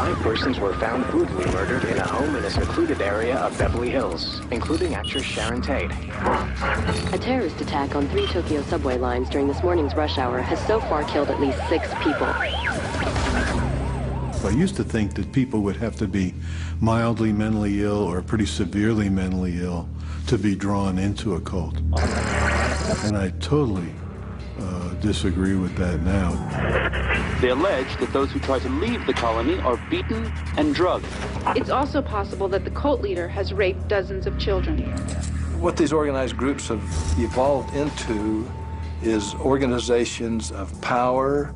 5 persons were found brutally murdered in a home in a secluded area of Beverly Hills, including actress Sharon Tate. A terrorist attack on 3 Tokyo subway lines during this morning's rush hour has so far killed at least 6 people. I used to think that people would have to be mildly mentally ill or pretty severely mentally ill to be drawn into a cult. And I totally disagree with that now. They allege that those who try to leave the colony are beaten and drugged. It's also possible that the cult leader has raped dozens of children. What these organized groups have evolved into is organizations of power,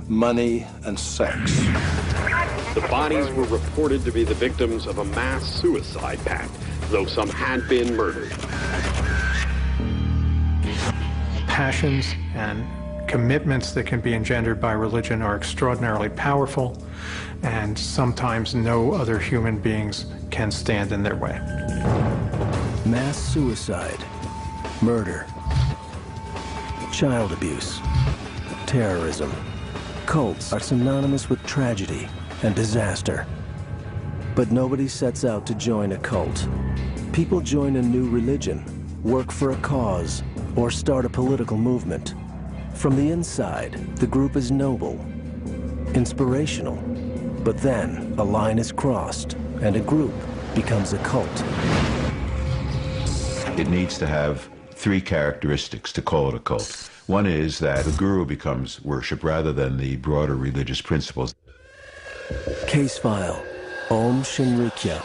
money, and sex. The bodies were reported to be the victims of a mass suicide pact, though some had been murdered. Passions and commitments that can be engendered by religion are extraordinarily powerful, and sometimes no other human beings can stand in their way. Mass suicide, murder, child abuse, terrorism. Cults are synonymous with tragedy and disaster. But nobody sets out to join a cult. People join a new religion, work for a cause, or start a political movement. From the inside, the group is noble, inspirational, but then a line is crossed and a group becomes a cult. It needs to have 3 characteristics to call it a cult. One is that the guru becomes worship rather than the broader religious principles. Case file, Om Shinrikyo.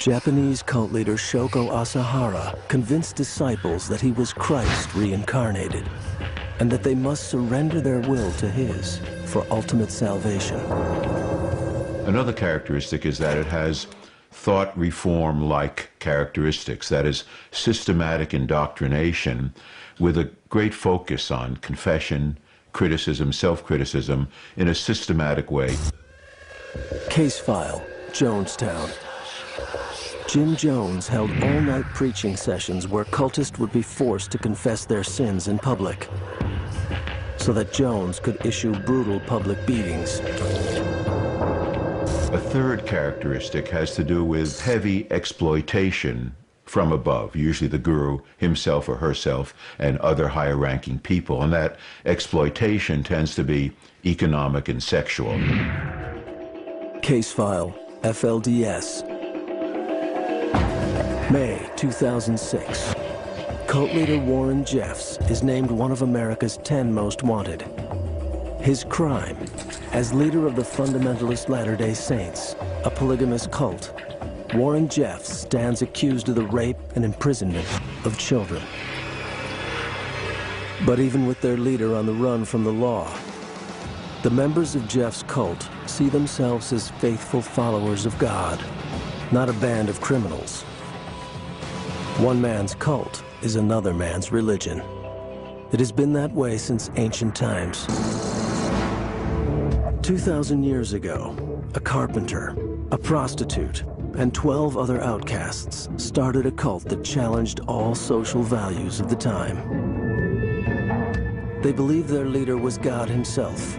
Japanese cult leader Shoko Asahara convinced disciples that he was Christ reincarnated, and that they must surrender their will to his for ultimate salvation. Another characteristic is that it has thought reform-like characteristics, that is, systematic indoctrination with a great focus on confession, criticism, self-criticism in a systematic way. Case file, Jonestown. Jim Jones held all-night preaching sessions where cultists would be forced to confess their sins in public, so that Jones could issue brutal public beatings. A third characteristic has to do with heavy exploitation from above, usually the guru himself or herself and other higher-ranking people, and that exploitation tends to be economic and sexual. Case file, FLDS. May 2006. Cult leader Warren Jeffs is named one of America's 10 most wanted. His crime, as leader of the fundamentalist Latter-day Saints, a polygamous cult, Warren Jeffs stands accused of the rape and imprisonment of children. But even with their leader on the run from the law, the members of Jeff's cult see themselves as faithful followers of God, not a band of criminals. One man's cult is another man's religion. It has been that way since ancient times. 2,000 years ago, a carpenter, a prostitute, and 12 other outcasts started a cult that challenged all social values of the time. They believed their leader was God himself,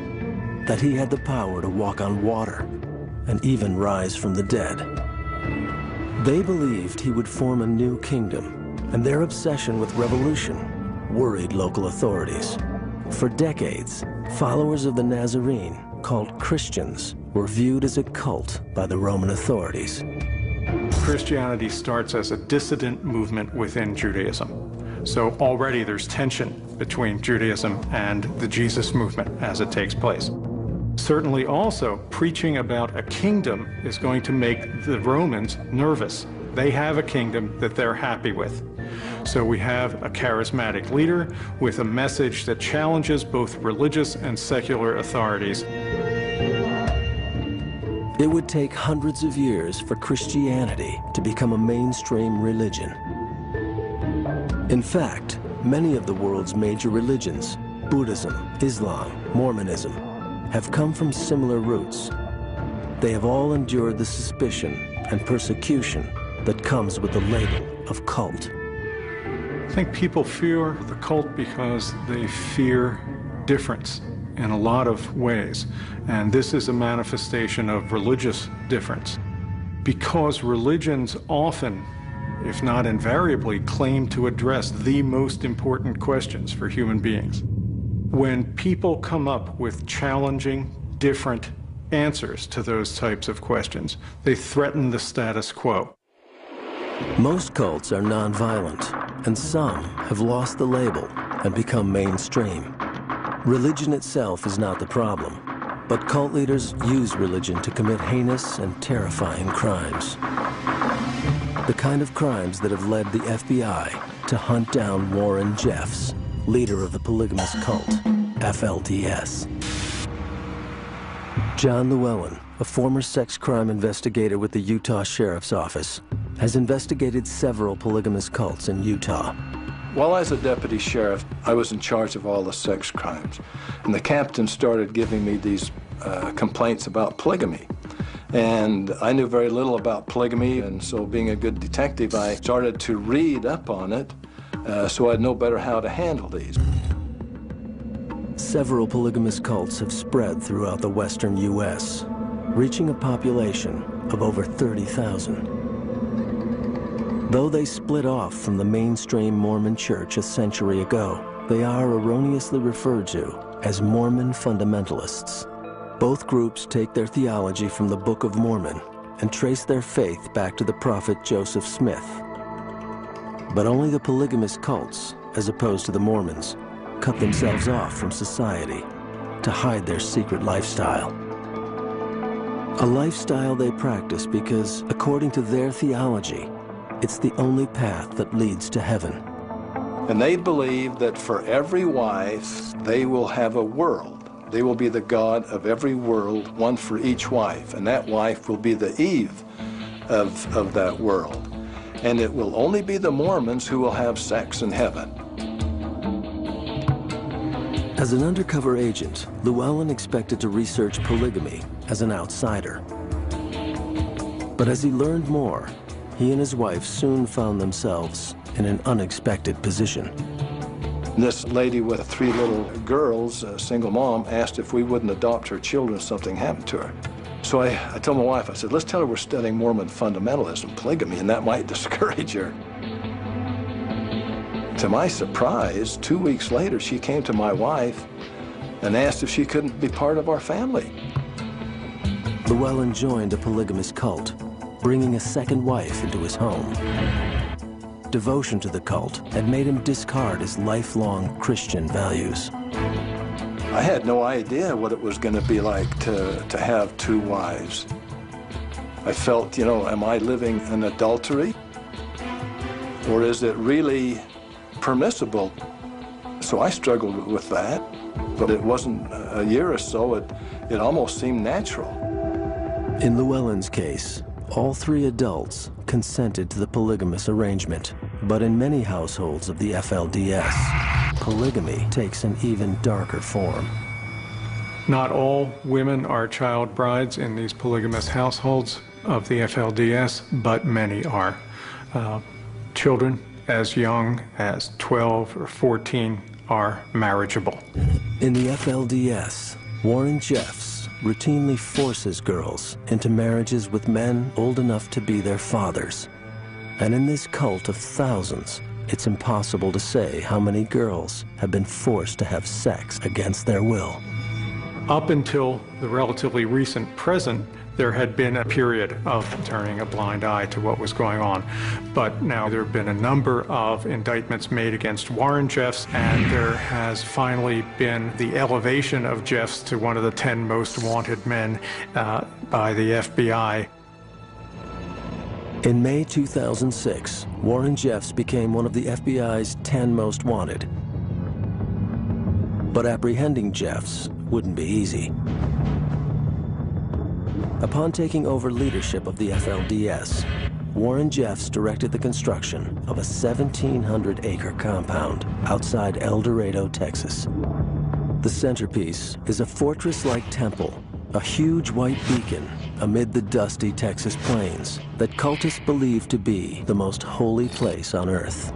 that he had the power to walk on water and even rise from the dead. They believed he would form a new kingdom, and their obsession with revolution worried local authorities. For decades, followers of the Nazarene, called Christians, were viewed as a cult by the Roman authorities. Christianity starts as a dissident movement within Judaism. So already there's tension between Judaism and the Jesus movement as it takes place. Certainly also, preaching about a kingdom is going to make the Romans nervous. They have a kingdom that they're happy with. So we have a charismatic leader with a message that challenges both religious and secular authorities. It would take hundreds of years for Christianity to become a mainstream religion. In fact, many of the world's major religions, Buddhism, Islam, Mormonism, have come from similar roots. They have all endured the suspicion and persecution that comes with the label of cult. I think people fear the cult because they fear difference. in a lot of ways, and this is a manifestation of religious difference. Because religions often, if not invariably, claim to address the most important questions for human beings. When people come up with challenging, different answers to those types of questions, they threaten the status quo. Most cults are nonviolent, and some have lost the label and become mainstream. Religion itself is not the problem, but cult leaders use religion to commit heinous and terrifying crimes. The kind of crimes that have led the FBI to hunt down Warren Jeffs, leader of the polygamous cult, FLDS. John Llewellyn, a former sex crime investigator with the Utah Sheriff's Office, has investigated several polygamous cults in Utah. While I was a deputy sheriff, I was in charge of all the sex crimes. And the captain started giving me these complaints about polygamy. And I knew very little about polygamy, and so being a good detective, I started to read up on it so I'd know better how to handle these. Several polygamous cults have spread throughout the western U.S., reaching a population of over 30,000. Though they split off from the mainstream Mormon church a century ago, they are erroneously referred to as Mormon fundamentalists. Both groups take their theology from the Book of Mormon and trace their faith back to the prophet Joseph Smith. But only the polygamous cults, as opposed to the Mormons, cut themselves off from society to hide their secret lifestyle. A lifestyle they practice because, according to their theology, it's the only path that leads to heaven. And they believe that for every wife, they will have a world. They will be the God of every world, one for each wife. And that wife will be the Eve of that world. And it will only be the Mormons who will have sex in heaven. As an undercover agent, Llewellyn expected to research polygamy as an outsider. But as he learned more, he and his wife soon found themselves in an unexpected position. This lady with 3 little girls, a single mom, asked if we wouldn't adopt her children if something happened to her. So I told my wife, I said, let's tell her we're studying Mormon fundamentalism, polygamy, and that might discourage her. To my surprise, 2 weeks later, she came to my wife and asked if she couldn't be part of our family. Llewellyn joined a polygamous cult, bringing a second wife into his home. Devotion to the cult had made him discard his lifelong Christian values. I had no idea what it was going to be like to have 2 wives. I felt, you know, am I living in adultery? Or is it really permissible? So I struggled with that, but it wasn't a year or so. It almost seemed natural. In Llewellyn's case, all 3 adults consented to the polygamous arrangement. But in many households of the FLDS, polygamy takes an even darker form. Not all women are child brides in these polygamous households of the FLDS, but many are. Children as young as 12 or 14 are marriageable. In the FLDS, Warren Jeffs routinely forces girls into marriages with men old enough to be their fathers. And in this cult of thousands, it's impossible to say how many girls have been forced to have sex against their will. Up until the relatively recent present, there had been a period of turning a blind eye to what was going on. But now there have been a number of indictments made against Warren Jeffs, and there has finally been the elevation of Jeffs to one of the 10 most wanted men by the FBI. In May 2006, Warren Jeffs became one of the FBI's 10 most wanted. But apprehending Jeffs wouldn't be easy. Upon taking over leadership of the FLDS, Warren Jeffs directed the construction of a 1,700-acre compound outside El Dorado, Texas. The centerpiece is a fortress-like temple, a huge white beacon amid the dusty Texas plains that cultists believe to be the most holy place on earth.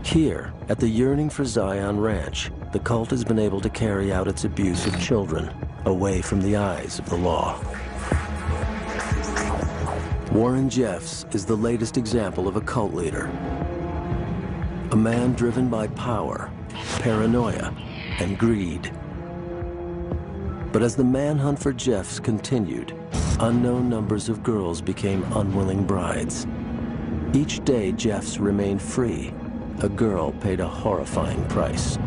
Here, at the Yearning for Zion Ranch, the cult has been able to carry out its abuse of children away from the eyes of the law. Warren Jeffs is the latest example of a cult leader. A man driven by power, paranoia, and greed. But as the manhunt for Jeffs continued, unknown numbers of girls became unwilling brides. Each day Jeffs remained free, a girl paid a horrifying price.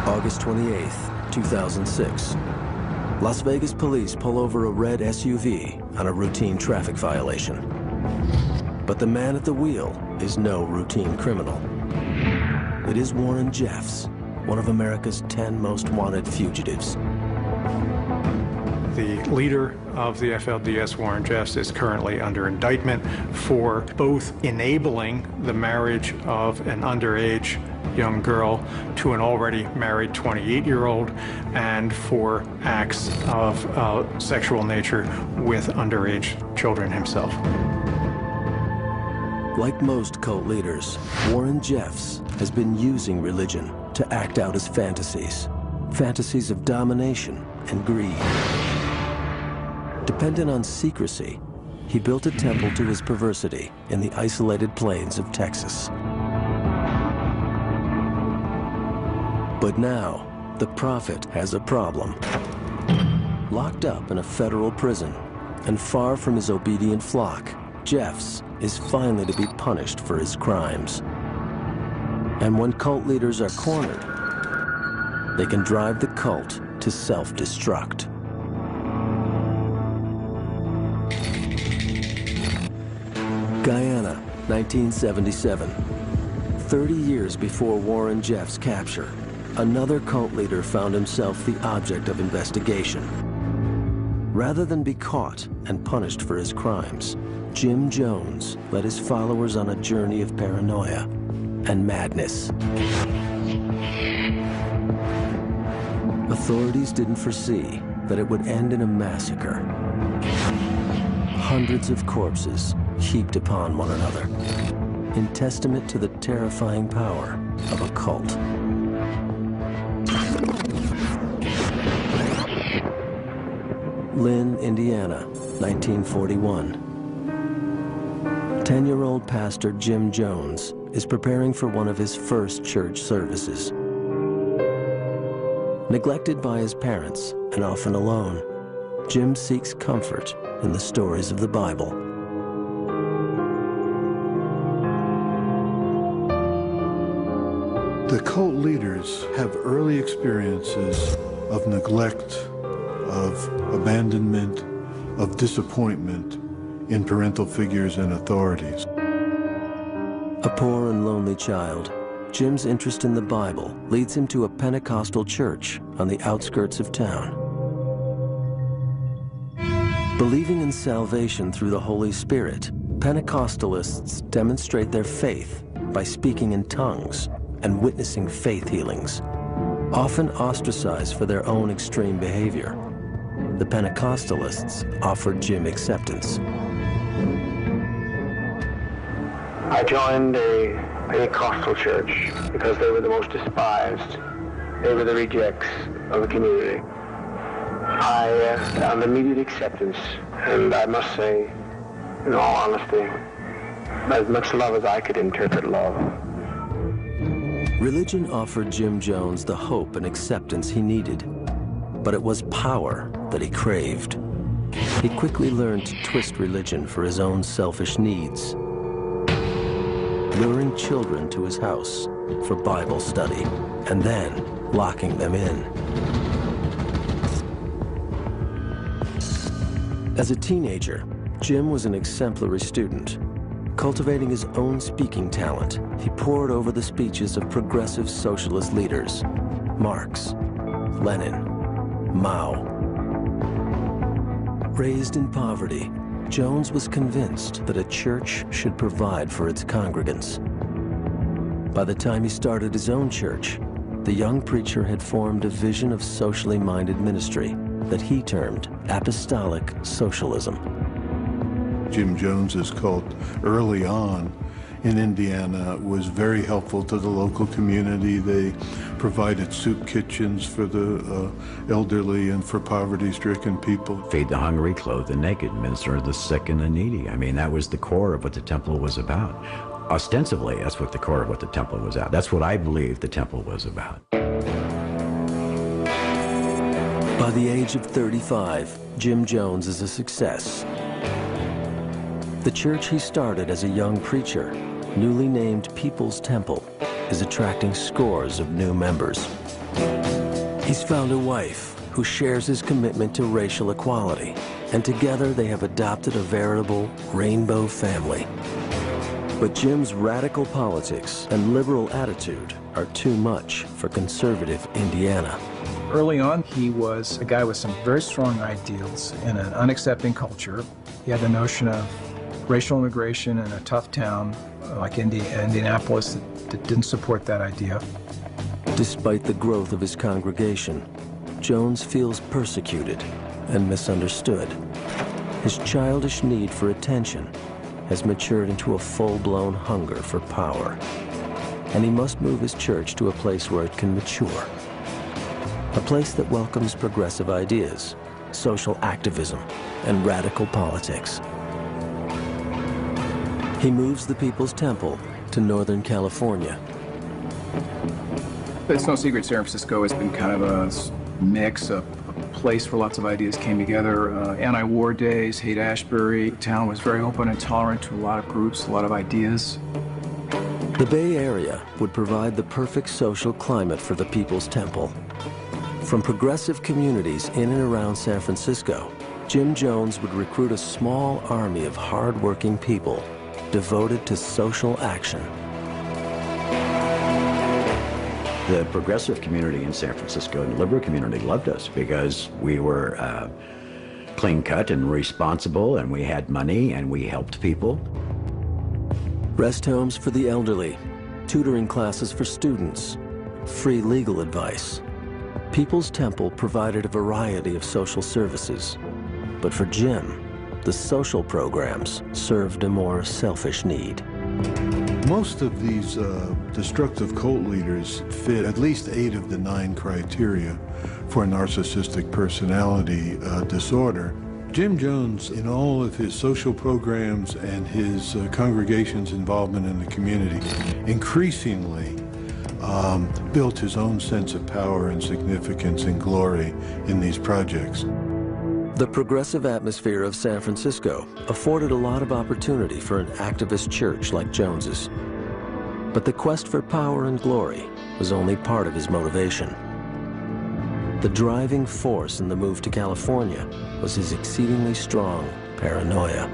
August 28th, 2006. Las Vegas police pull over a red SUV on a routine traffic violation. But the man at the wheel is no routine criminal. It is Warren Jeffs, one of America's 10 most wanted fugitives. The leader of the FLDS, Warren Jeffs, is currently under indictment for both enabling the marriage of an underage young girl to an already married 28-year-old and for acts of sexual nature with underage children himself. Like most cult leaders, Warren Jeffs has been using religion to act out his fantasies. Fantasies of domination and greed. Dependent on secrecy, he built a temple to his perversity in the isolated plains of Texas. But now, the prophet has a problem. Locked up in a federal prison and far from his obedient flock, Jeffs is finally to be punished for his crimes. And when cult leaders are cornered, they can drive the cult to self-destruct. Guyana, 1977. 30 years before Warren Jeffs' capture, another cult leader found himself the object of investigation. Rather than be caught and punished for his crimes, Jim Jones led his followers on a journey of paranoia and madness. Authorities didn't foresee that it would end in a massacre. Hundreds of corpses heaped upon one another, in testament to the terrifying power of a cult. Lynn, Indiana, 1941. 10-year-old pastor Jim Jones is preparing for one of his first church services. Neglected by his parents and often alone, Jim seeks comfort in the stories of the Bible. The cult leaders have early experiences of neglect, of abandonment, of disappointment in parental figures and authorities. A poor and lonely child, Jim's interest in the Bible leads him to a Pentecostal church on the outskirts of town. Believing in salvation through the Holy Spirit, Pentecostalists demonstrate their faith by speaking in tongues and witnessing faith healings, often ostracized for their own extreme behavior. The Pentecostalists offered Jim acceptance. I joined a Pentecostal church because they were the most despised. They were the rejects of the community. I found immediate acceptance, and I must say, in all honesty, as much love as I could interpret love. Religion offered Jim Jones the hope and acceptance he needed, but it was power that he craved. He quickly learned to twist religion for his own selfish needs, luring children to his house for Bible study, and then locking them in. As a teenager, Jim was an exemplary student. Cultivating his own speaking talent, he pored over the speeches of progressive socialist leaders, Marx, Lenin, Mao. Raised in poverty, Jones was convinced that a church should provide for its congregants. By the time he started his own church, the young preacher had formed a vision of socially minded ministry that he termed apostolic socialism. Jim Jones's cult early on in Indiana was very helpful to the local community. They provided soup kitchens for the elderly and for poverty-stricken people. Feed the hungry, clothe the naked, minister to the sick and the needy. I mean, that was the core of what the temple was about. Ostensibly, that's what the core of what the temple was about. That's what I believe the temple was about. By the age of 35, Jim Jones is a success. The church he started as a young preacher, newly named People's Temple, is attracting scores of new members. He's found a wife who shares his commitment to racial equality, and together they have adopted a veritable rainbow family. But Jim's radical politics and liberal attitude are too much for conservative Indiana. Early on, he was a guy with some very strong ideals in an unaccepting culture. He had the notion of racial immigration in a tough town like Indianapolis that didn't support that idea. Despite the growth of his congregation, Jones feels persecuted and misunderstood. His childish need for attention has matured into a full-blown hunger for power, and he must move his church to a place where it can mature. A place that welcomes progressive ideas, social activism, and radical politics. He moves the People's Temple to Northern California. It's no secret San Francisco has been kind of a mix, a place where lots of ideas came together. Anti-war days, Haight-Ashbury. The town was very open and tolerant to a lot of groups, a lot of ideas. The Bay Area would provide the perfect social climate for the People's Temple. From progressive communities in and around San Francisco, Jim Jones would recruit a small army of hard-working people devoted to social action. The progressive community in San Francisco and the liberal community loved us because we were clean-cut and responsible, and we had money, and we helped people. Rest homes for the elderly, tutoring classes for students, free legal advice. People's Temple provided a variety of social services, but for Jim, the social programs served a more selfish need. Most of these destructive cult leaders fit at least 8 of the 9 criteria for narcissistic personality disorder. Jim Jones, in all of his social programs and his congregation's involvement in the community, increasingly built his own sense of power and significance and glory in these projects. The progressive atmosphere of San Francisco afforded a lot of opportunity for an activist church like Jones's. But the quest for power and glory was only part of his motivation. The driving force in the move to California was his exceedingly strong paranoia.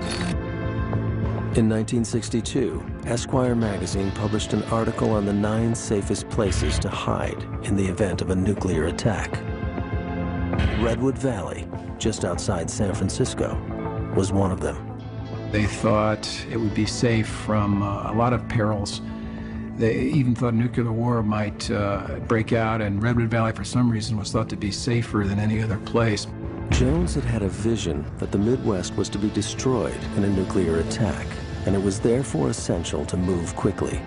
In 1962, Esquire magazine published an article on the 9 safest places to hide in the event of a nuclear attack. Redwood Valley, just outside San Francisco, was one of them. They thought it would be safe from a lot of perils. They even thought nuclear war might break out, and Redwood Valley, for some reason, was thought to be safer than any other place. Jones had had a vision that the Midwest was to be destroyed in a nuclear attack, and it was therefore essential to move quickly.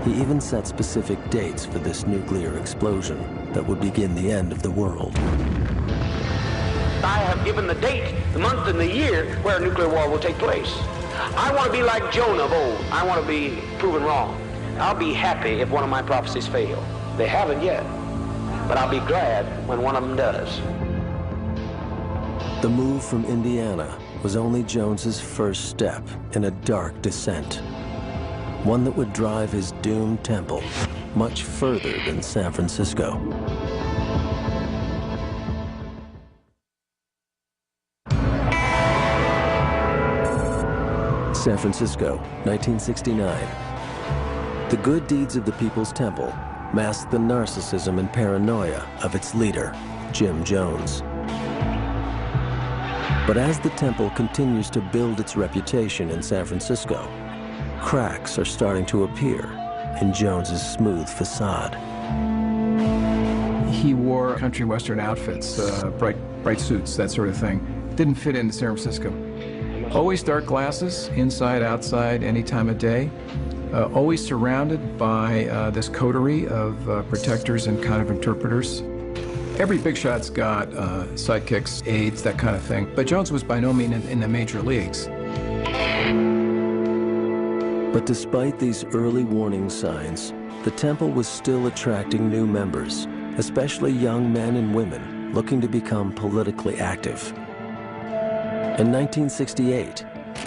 He even set specific dates for this nuclear explosion that would begin the end of the world. I have given the date, the month, and the year where a nuclear war will take place. I want to be like Jonah of old. I want to be proven wrong. I'll be happy if one of my prophecies fail. They haven't yet, but I'll be glad when one of them does. The move from Indiana was only Jones's first step in a dark descent, one that would drive his doomed temple much further than San Francisco. San Francisco, 1969. The good deeds of the People's Temple masked the narcissism and paranoia of its leader, Jim Jones. But as the temple continues to build its reputation in San Francisco, cracks are starting to appear in Jones's smooth facade. He wore country western outfits, bright suits, that sort of thing. Didn't fit into San Francisco. Always dark glasses, inside, outside, any time of day. Always surrounded by this coterie of protectors and kind of interpreters. Every big shot's got sidekicks, aides, that kind of thing. But Jones was by no means in the major leagues. But despite these early warning signs, the temple was still attracting new members, especially young men and women looking to become politically active. In 1968,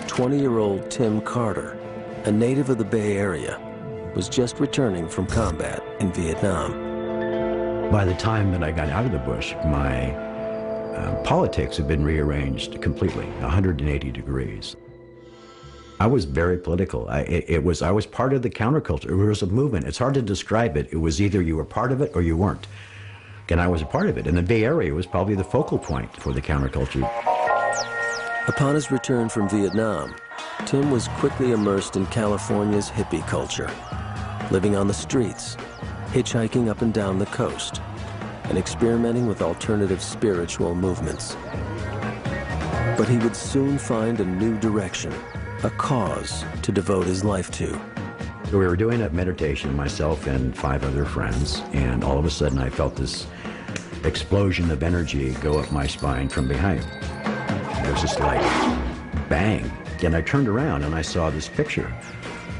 20-year-old Tim Carter, a native of the Bay Area, was just returning from combat in Vietnam. By the time that I got out of the bush, my politics had been rearranged completely, 180 degrees. I was very political. I was part of the counterculture. It was a movement. It's hard to describe it. It was either you were part of it or you weren't. And I was a part of it. And the Bay Area was probably the focal point for the counterculture. Upon his return from Vietnam, Tim was quickly immersed in California's hippie culture, living on the streets, hitchhiking up and down the coast, and experimenting with alternative spiritual movements. But he would soon find a new direction, a cause to devote his life to. So we were doing a meditation, myself and 5 other friends, and all of a sudden I felt this explosion of energy go up my spine from behind. It was just like, bang. And I turned around and I saw this picture.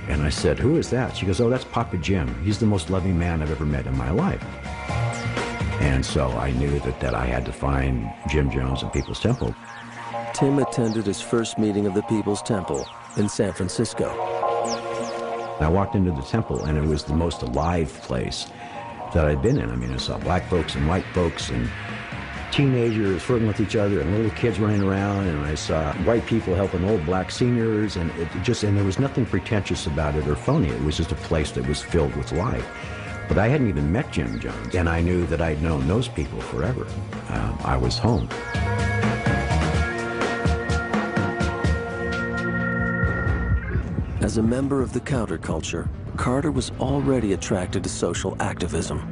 And I said, "Who is that?" She goes, "Oh, that's Papa Jim. He's the most loving man I've ever met in my life." And so I knew that I had to find Jim Jones and People's Temple. Tim attended his first meeting of the People's Temple in San Francisco. I walked into the temple and it was the most alive place that I'd been in. I mean, I saw black folks and white folks and teenagers flirting with each other and little kids running around, and I saw white people helping old black seniors, and and there was nothing pretentious about it or phony. It was just a place that was filled with life. But I hadn't even met Jim Jones, and I knew that I'd known those people forever. I was home. As a member of the counterculture, Carter was already attracted to social activism.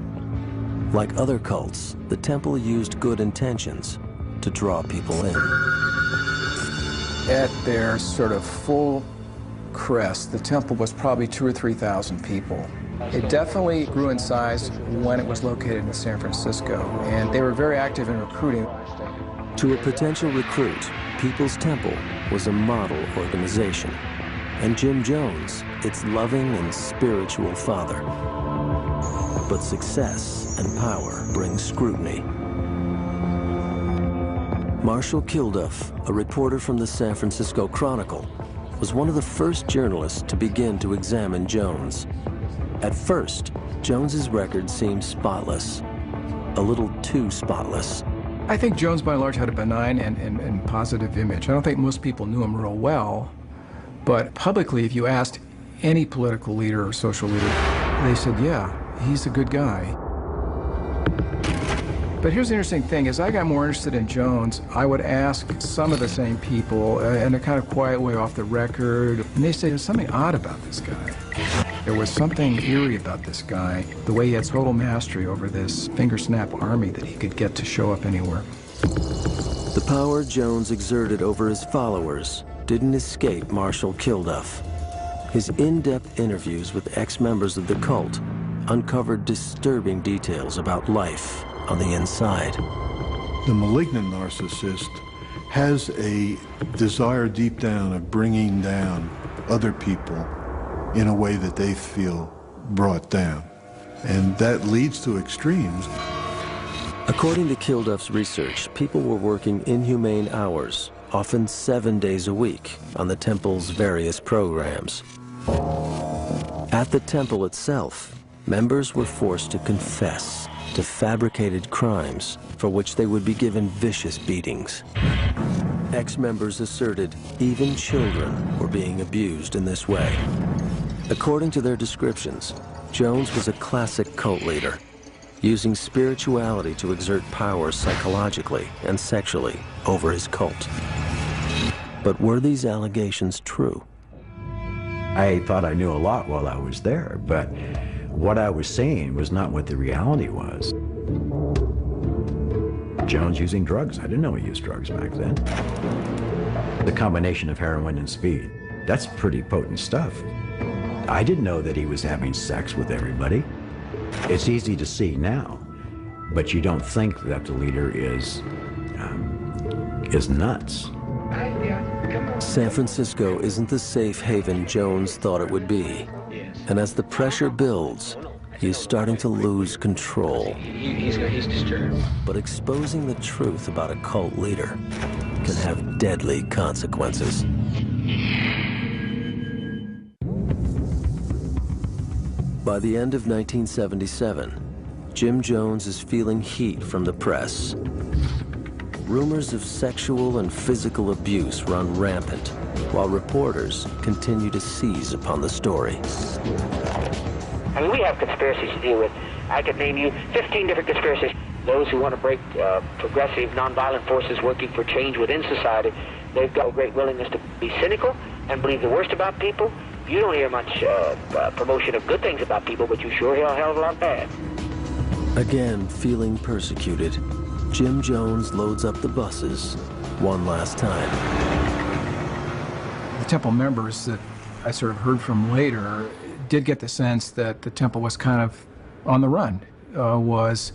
Like other cults, the temple used good intentions to draw people in. At their sort of full crest, the temple was probably 2,000 or 3,000 people. It definitely grew in size when it was located in San Francisco, and they were very active in recruiting. To a potential recruit, People's Temple was a model organization, and Jim Jones, its loving and spiritual father. But success and power bring scrutiny. Marshall Kilduff, a reporter from the San Francisco Chronicle, was one of the first journalists to begin to examine Jones. At first, Jones's record seemed spotless, a little too spotless. I think Jones, by and large, had a benign and positive image. I don't think most people knew him real well, but publicly, if you asked any political leader or social leader, they said, yeah, he's a good guy. But here's the interesting thing. As I got more interested in Jones, I would ask some of the same people in a kind of quiet way off the record, and they said, there's something odd about this guy. There was something eerie about this guy, the way he had total mastery over this finger-snap army that he could get to show up anywhere. The power Jones exerted over his followers didn't escape Marshall Kilduff. His in-depth interviews with ex-members of the cult uncovered disturbing details about life on the inside. The malignant narcissist has a desire deep down of bringing down other people in a way that they feel brought down. And that leads to extremes. According to Kilduff's research, people were working inhumane hours, often 7 days a week, on the temple's various programs. At the temple itself, members were forced to confess to fabricated crimes for which they would be given vicious beatings. Ex-members asserted even children were being abused in this way. According to their descriptions, Jones was a classic cult leader, using spirituality to exert power psychologically and sexually over his cult. But were these allegations true? I thought I knew a lot while I was there, but what I was saying was not what the reality was. Jones using drugs. I didn't know he used drugs back then. The combination of heroin and speed, that's pretty potent stuff. I didn't know that he was having sex with everybody. It's easy to see now, but you don't think that the leader is nuts. San Francisco isn't the safe haven Jones thought it would be. And as the pressure builds, he's starting to lose control. He's disturbed. But exposing the truth about a cult leader can have deadly consequences. By the end of 1977, Jim Jones is feeling heat from the press. Rumors of sexual and physical abuse run rampant, while reporters continue to seize upon the story. I mean, we have conspiracies to deal with. I could name you 15 different conspiracies. Those who want to break progressive, nonviolent forces working for change within society, they've got a great willingness to be cynical and believe the worst about people. You don't hear much promotion of good things about people, but you sure hear a hell of a lot bad. Again, feeling persecuted, Jim Jones loads up the buses one last time. The Temple members that I sort of heard from later did get the sense that the Temple was kind of on the run, was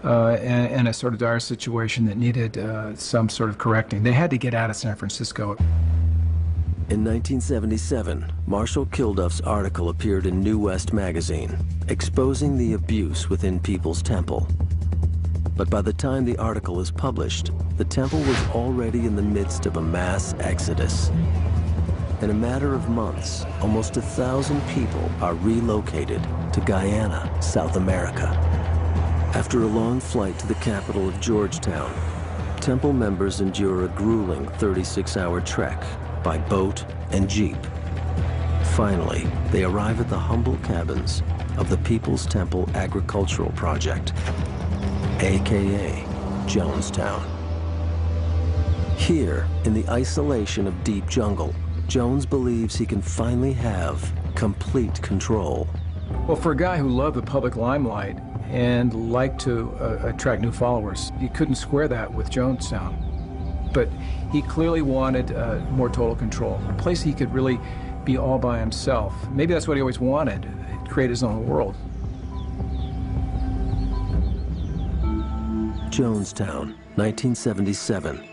in a sort of dire situation that needed some sort of correcting. They had to get out of San Francisco. In 1977, Marshall Kilduff's article appeared in New West magazine, exposing the abuse within People's Temple. But by the time the article is published, the temple was already in the midst of a mass exodus. In a matter of months, almost 1,000 people are relocated to Guyana, South America. After a long flight to the capital of Georgetown, temple members endure a grueling 36-hour trek by boat and jeep. Finally, they arrive at the humble cabins of the People's Temple Agricultural Project, aka Jonestown. Here, in the isolation of deep jungle, Jones believes he can finally have complete control. Well, for a guy who loved the public limelight and liked to attract new followers, you couldn't square that with Jonestown. But he clearly wanted more total control, a place he could really be all by himself. Maybe that's what he always wanted, create his own world. Jonestown, 1977.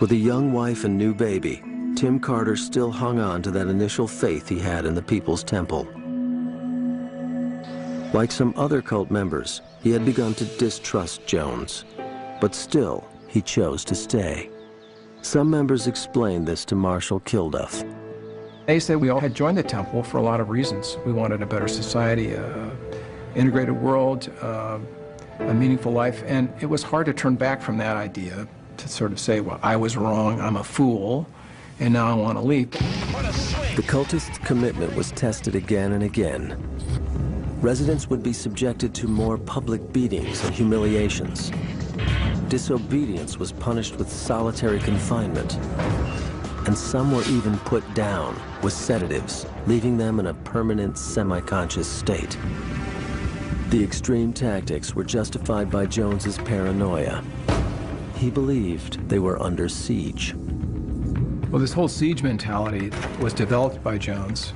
With a young wife and new baby, Tim Carter still hung on to that initial faith he had in the People's Temple. Like some other cult members, he had begun to distrust Jones, but still, he chose to stay. Some members explained this to Marshall Kilduff. They said we all had joined the temple for a lot of reasons. We wanted a better society, integrated world, a meaningful life, and it was hard to turn back from that idea to sort of say, well, I was wrong, I'm a fool, and now I want to leave. The cultists' commitment was tested again and again. Residents would be subjected to more public beatings and humiliations. Disobedience was punished with solitary confinement, and some were even put down with sedatives, leaving them in a permanent semi-conscious state. The extreme tactics were justified by Jones's paranoia. He believed they were under siege. Well, this whole siege mentality was developed by Jones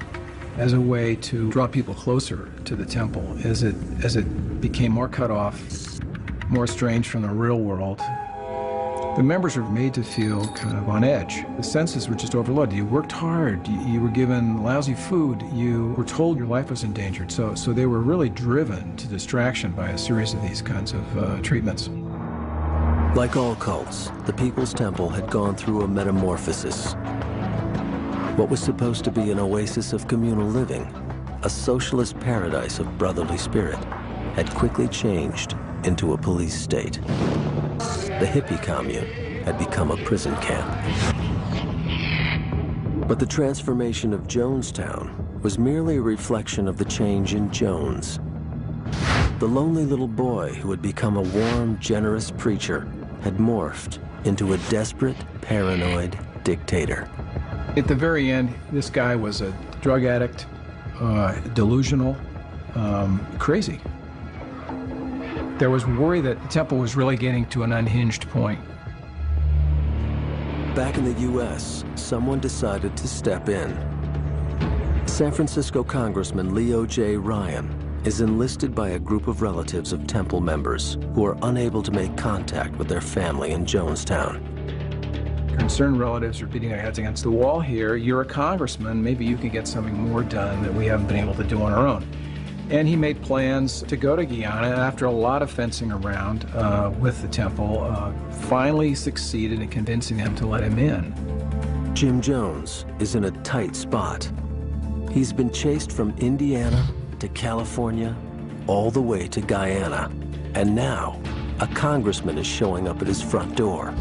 as a way to draw people closer to the temple as it became more cut off, more estranged from the real world. The members were made to feel kind of on edge. The senses were just overloaded. You worked hard, you were given lousy food, you were told your life was endangered. So they were really driven to distraction by a series of these kinds of treatments. Like all cults, the People's Temple had gone through a metamorphosis. What was supposed to be an oasis of communal living, a socialist paradise of brotherly spirit, had quickly changed into a police state. The hippie commune had become a prison camp. But the transformation of Jonestown was merely a reflection of the change in Jones. The lonely little boy who had become a warm, generous preacher had morphed into a desperate, paranoid dictator. At the very end, this guy was a drug addict, delusional, crazy. There was worry that the temple was really getting to an unhinged point. Back in the U.S., someone decided to step in. San Francisco Congressman Leo J. Ryan is enlisted by a group of relatives of temple members who are unable to make contact with their family in Jonestown. Concerned relatives are beating their heads against the wall here. You're a congressman, maybe you can get something more done that we haven't been able to do on our own. And he made plans to go to Guyana, and after a lot of fencing around with the temple, finally succeeded in convincing them to let him in. Jim Jones is in a tight spot. He's been chased from Indiana to California, all the way to Guyana. And now, a congressman is showing up at his front door.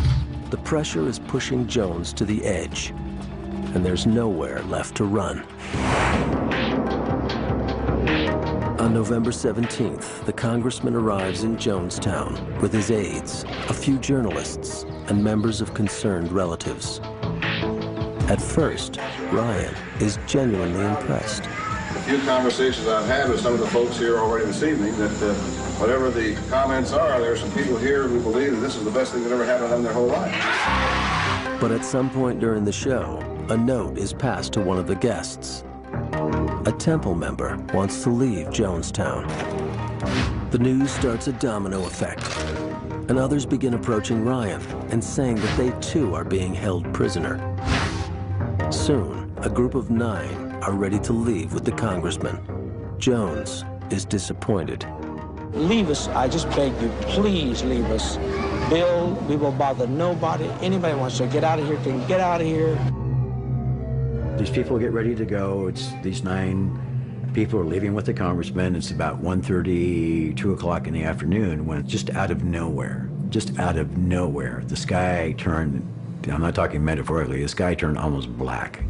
The pressure is pushing Jones to the edge, and there's nowhere left to run. On November 17th, the congressman arrives in Jonestown with his aides, a few journalists, and members of concerned relatives. At first, Ryan is genuinely impressed. A few conversations I've had with some of the folks here already this evening that whatever the comments are, there are some people here who believe that this is the best thing that ever happened to them their whole life. But at some point during the show, a note is passed to one of the guests. A temple member wants to leave Jonestown. The news starts a domino effect, and others begin approaching Ryan and saying that they too are being held prisoner. Soon, a group of 9 are ready to leave with the congressman. Jones is disappointed. Leave us. I just beg you, please leave us. Bill, we will bother nobody. Anybody wants to get out of here can get out of here. These people get ready to go. It's these 9 people are leaving with the congressman. It's about 1:30, 2 o'clock in the afternoon when just out of nowhere, the sky turned, I'm not talking metaphorically, the sky turned almost black.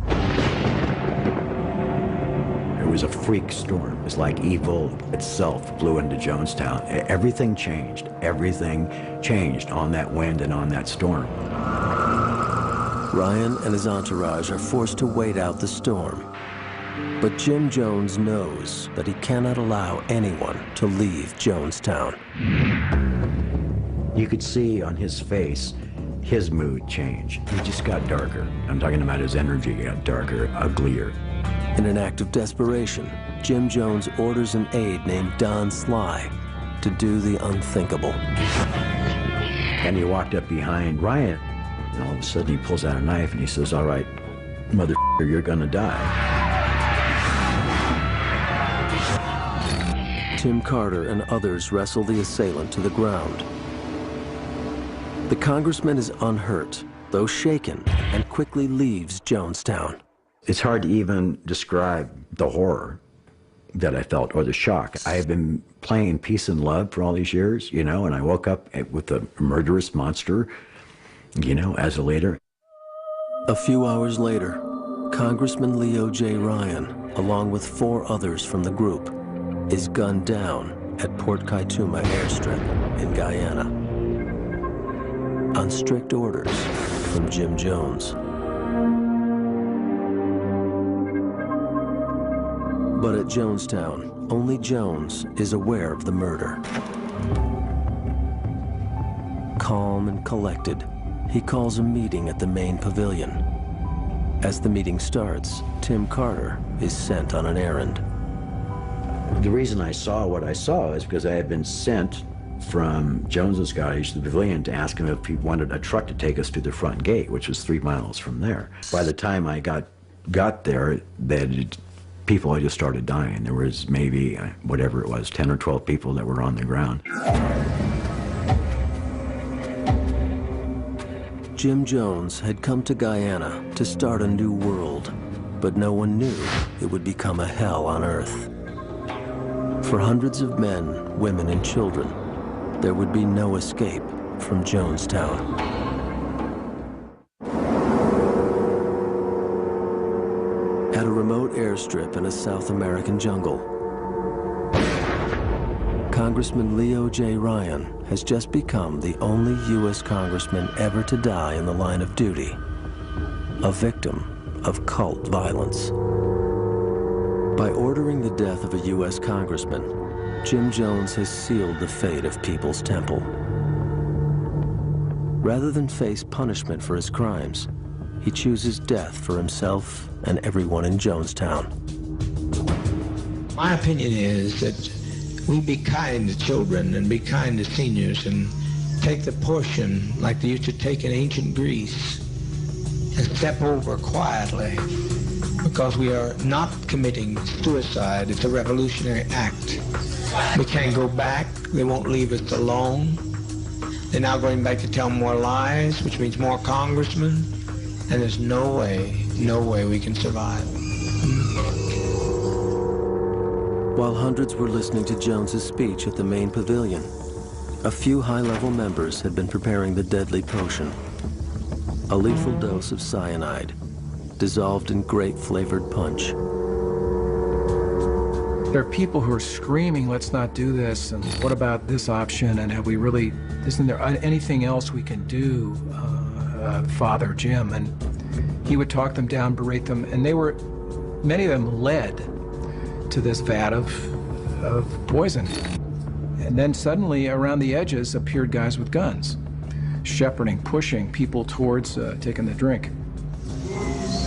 It was a freak storm. It was like evil itself blew into Jonestown. Everything changed. Everything changed on that wind and on that storm. Ryan and his entourage are forced to wait out the storm. But Jim Jones knows that he cannot allow anyone to leave Jonestown. You could see on his face, his mood changed. He just got darker. I'm talking about his energy got darker, uglier. In an act of desperation, Jim Jones orders an aide named Don Sly to do the unthinkable. And he walked up behind Ryan, and all of a sudden he pulls out a knife and he says, "All right, motherfucker, you're gonna die." Tim Carter and others wrestle the assailant to the ground. The congressman is unhurt, though shaken, and quickly leaves Jonestown. It's hard to even describe the horror that I felt, or the shock. I have been playing peace and love for all these years, you know, and I woke up with a murderous monster, you know, as a leader. A few hours later, Congressman Leo J. Ryan, along with 4 others from the group, is gunned down at Port Kaituma airstrip in Guyana. On strict orders from Jim Jones. But at Jonestown, only Jones is aware of the murder. Calm and collected, he calls a meeting at the main pavilion. As the meeting starts, Tim Carter is sent on an errand. The reason I saw what I saw is because I had been sent from Jones's cottage to the pavilion to ask him if he wanted a truck to take us to the front gate, which was 3 miles from there. By the time I got there, people had just started dying. There was maybe, whatever it was, 10 or 12 people that were on the ground. Jim Jones had come to Guyana to start a new world, but no one knew it would become a hell on earth. For hundreds of men, women, and children, there would be no escape from Jonestown. At a remote airstrip in a South American jungle, Congressman Leo J. Ryan has just become the only U.S. congressman ever to die in the line of duty, a victim of cult violence. By ordering the death of a U.S. congressman, Jim Jones has sealed the fate of People's Temple. Rather than face punishment for his crimes, he chooses death for himself and everyone in Jonestown. My opinion is that we be kind to children and be kind to seniors and take the portion like they used to take in ancient Greece and step over quietly, because we are not committing suicide. It's a revolutionary act. We can't go back. They won't leave us alone. They're now going back to tell more lies, which means more congressmen, and there's no way we can survive. While hundreds were listening to Jones's speech at the main pavilion, a few high-level members had been preparing the deadly potion, a lethal dose of cyanide, dissolved in grape-flavored punch. There are people who are screaming, let's not do this, and what about this option, and have we really, isn't there anything else we can do, Father Jim? And he would talk them down, berate them, and they were, many of them led to this vat of poison. And then suddenly, around the edges, appeared guys with guns, shepherding, pushing people towards taking the drink.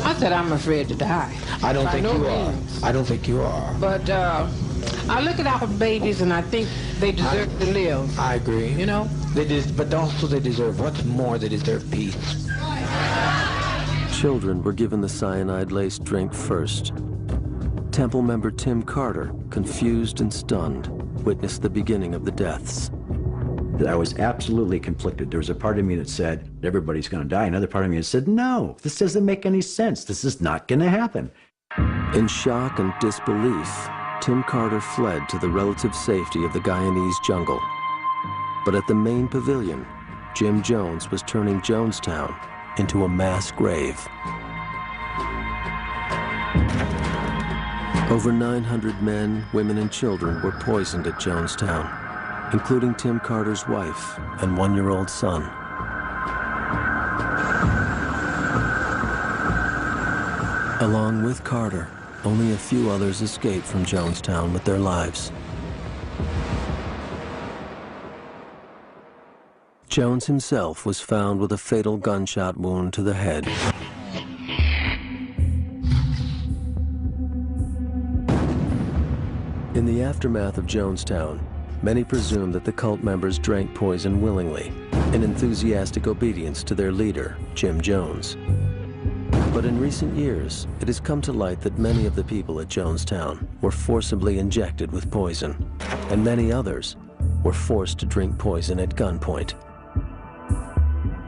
I said I'm afraid to die. I don't think you are. I don't think you are. But I look at our babies and I think they deserve to live. I agree. You know? But also they deserve, what's more, they deserve peace. Children were given the cyanide-laced drink first. Temple member Tim Carter, confused and stunned, witnessed the beginning of the deaths. I was absolutely conflicted. There was a part of me that said, everybody's going to die. Another part of me that said, no, this doesn't make any sense. This is not going to happen. In shock and disbelief, Tim Carter fled to the relative safety of the Guyanese jungle. But at the main pavilion, Jim Jones was turning Jonestown into a mass grave. Over 900 men, women, and children were poisoned at Jonestown, including Tim Carter's wife and one-year-old son. Along with Carter, only a few others escaped from Jonestown with their lives. Jones himself was found with a fatal gunshot wound to the head. In the aftermath of Jonestown, many presume that the cult members drank poison willingly, in enthusiastic obedience to their leader, Jim Jones. But in recent years, it has come to light that many of the people at Jonestown were forcibly injected with poison, and many others were forced to drink poison at gunpoint.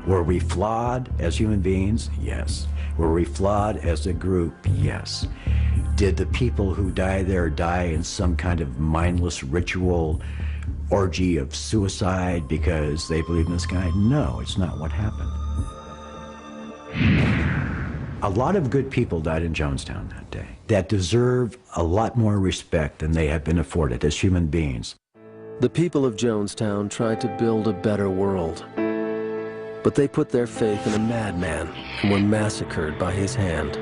Were we flawed as human beings? Yes. Were we flawed as a group? Yes. Did the people who die there die in some kind of mindless ritual orgy of suicide because they believe in this guy? No, it's not what happened. A lot of good people died in Jonestown that day that deserve a lot more respect than they have been afforded as human beings. The people of Jonestown tried to build a better world, but they put their faith in a madman and were massacred by his hand.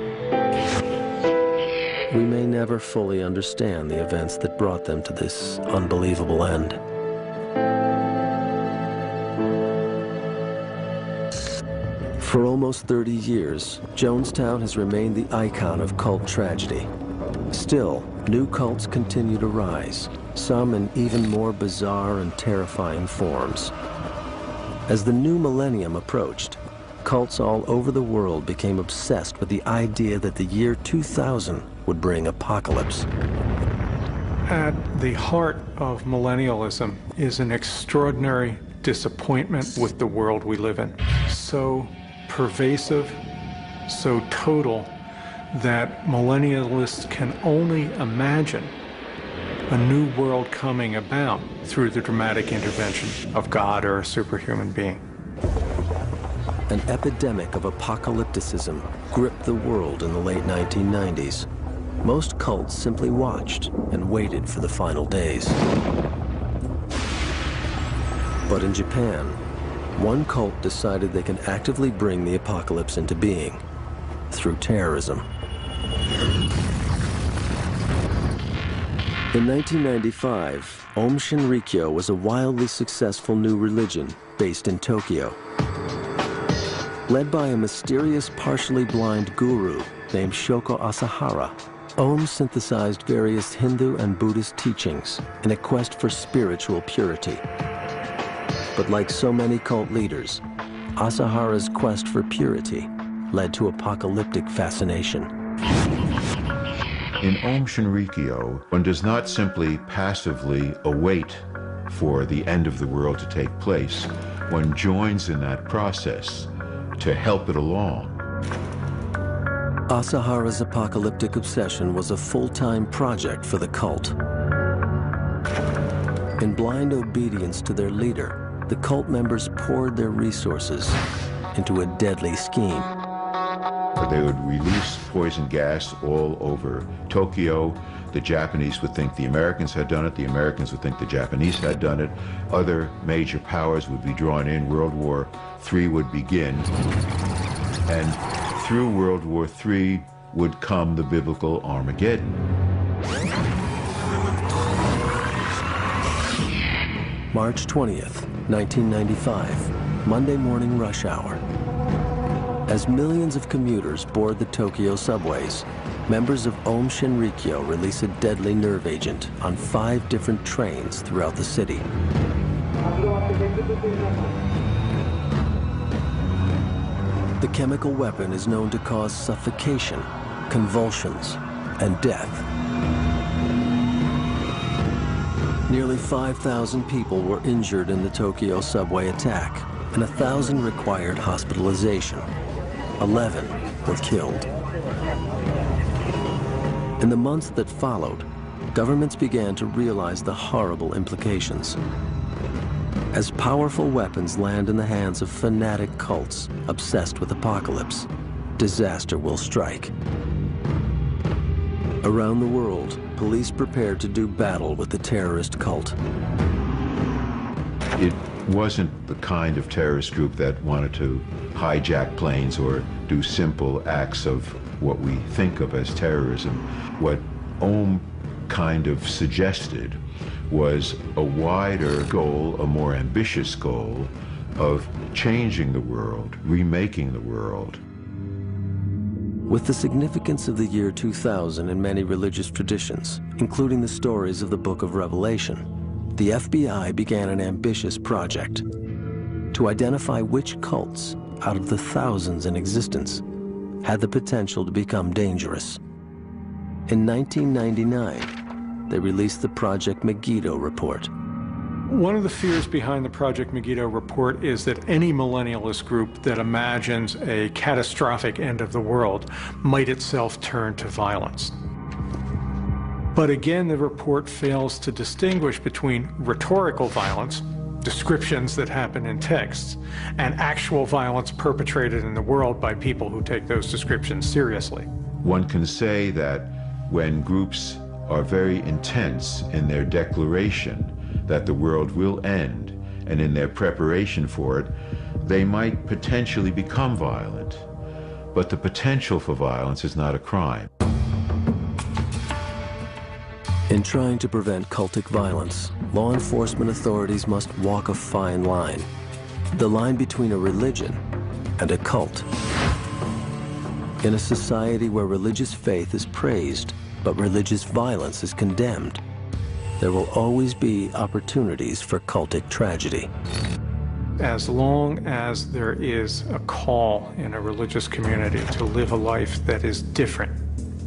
We may never fully understand the events that brought them to this unbelievable end. For almost 30 years, Jonestown has remained the icon of cult tragedy. Still, new cults continue to rise, some in even more bizarre and terrifying forms. As the new millennium approached, cults all over the world became obsessed with the idea that the year 2000 would bring apocalypse. At the heart of millennialism is an extraordinary disappointment with the world we live in. So pervasive, so total, that millennialists can only imagine a new world coming about through the dramatic intervention of God or a superhuman being. An epidemic of apocalypticism gripped the world in the late 1990s. Most cults simply watched and waited for the final days. But in Japan, one cult decided they can actively bring the apocalypse into being through terrorism. In 1995, Om Shinrikyo was a wildly successful new religion based in Tokyo. Led by a mysterious, partially blind guru named Shoko Asahara, Om synthesized various Hindu and Buddhist teachings in a quest for spiritual purity. But like so many cult leaders, Asahara's quest for purity led to apocalyptic fascination. In Om Shinrikyo, one does not simply passively await for the end of the world to take place. One joins in that process to help it along. Asahara's apocalyptic obsession was a full-time project for the cult. In blind obedience to their leader, the cult members poured their resources into a deadly scheme. They would release poison gas all over Tokyo. The Japanese would think the Americans had done it. The Americans would think the Japanese had done it. Other major powers would be drawn in. World War III would begin. And through World War III would come the biblical Armageddon. March 20th, 1995, Monday morning rush hour. As millions of commuters board the Tokyo subways, members of Om Shinrikyo release a deadly nerve agent on 5 different trains throughout the city. The chemical weapon is known to cause suffocation, convulsions, and death. Nearly 5,000 people were injured in the Tokyo subway attack, and 1,000 required hospitalization. 11 were killed. In the months that followed, governments began to realize the horrible implications. As powerful weapons land in the hands of fanatic cults obsessed with apocalypse, disaster will strike. Around the world, police prepared to do battle with the terrorist cult. It wasn't the kind of terrorist group that wanted to hijack planes or do simple acts of what we think of as terrorism. What Om kind of suggested was a wider goal, a more ambitious goal of changing the world, remaking the world. With the significance of the year 2000 in many religious traditions, including the stories of the Book of Revelation, the FBI began an ambitious project to identify which cults, out of the thousands in existence, had the potential to become dangerous. In 1999, they released the Project Megiddo report. One of the fears behind the Project Megiddo report is that any millennialist group that imagines a catastrophic end of the world might itself turn to violence. But again, the report fails to distinguish between rhetorical violence, descriptions that happen in texts, and actual violence perpetrated in the world by people who take those descriptions seriously. One can say that when groups are very intense in their declaration that the world will end, and in their preparation for it, they might potentially become violent. But the potential for violence is not a crime. In trying to prevent cultic violence, law enforcement authorities must walk a fine line. The line between a religion and a cult. In a society where religious faith is praised, but religious violence is condemned, there will always be opportunities for cultic tragedy. As long as there is a call in a religious community to live a life that is different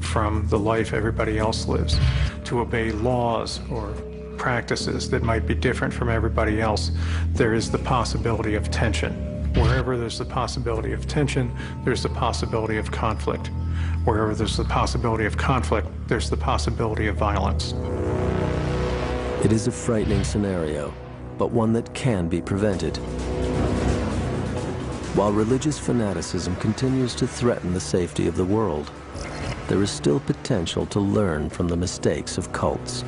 from the life everybody else lives, to obey laws or practices that might be different from everybody else, there is the possibility of tension. Wherever there's the possibility of tension, there's the possibility of conflict. Wherever there's the possibility of conflict, there's the possibility of violence. It is a frightening scenario, but one that can be prevented. While religious fanaticism continues to threaten the safety of the world, there is still potential to learn from the mistakes of cults.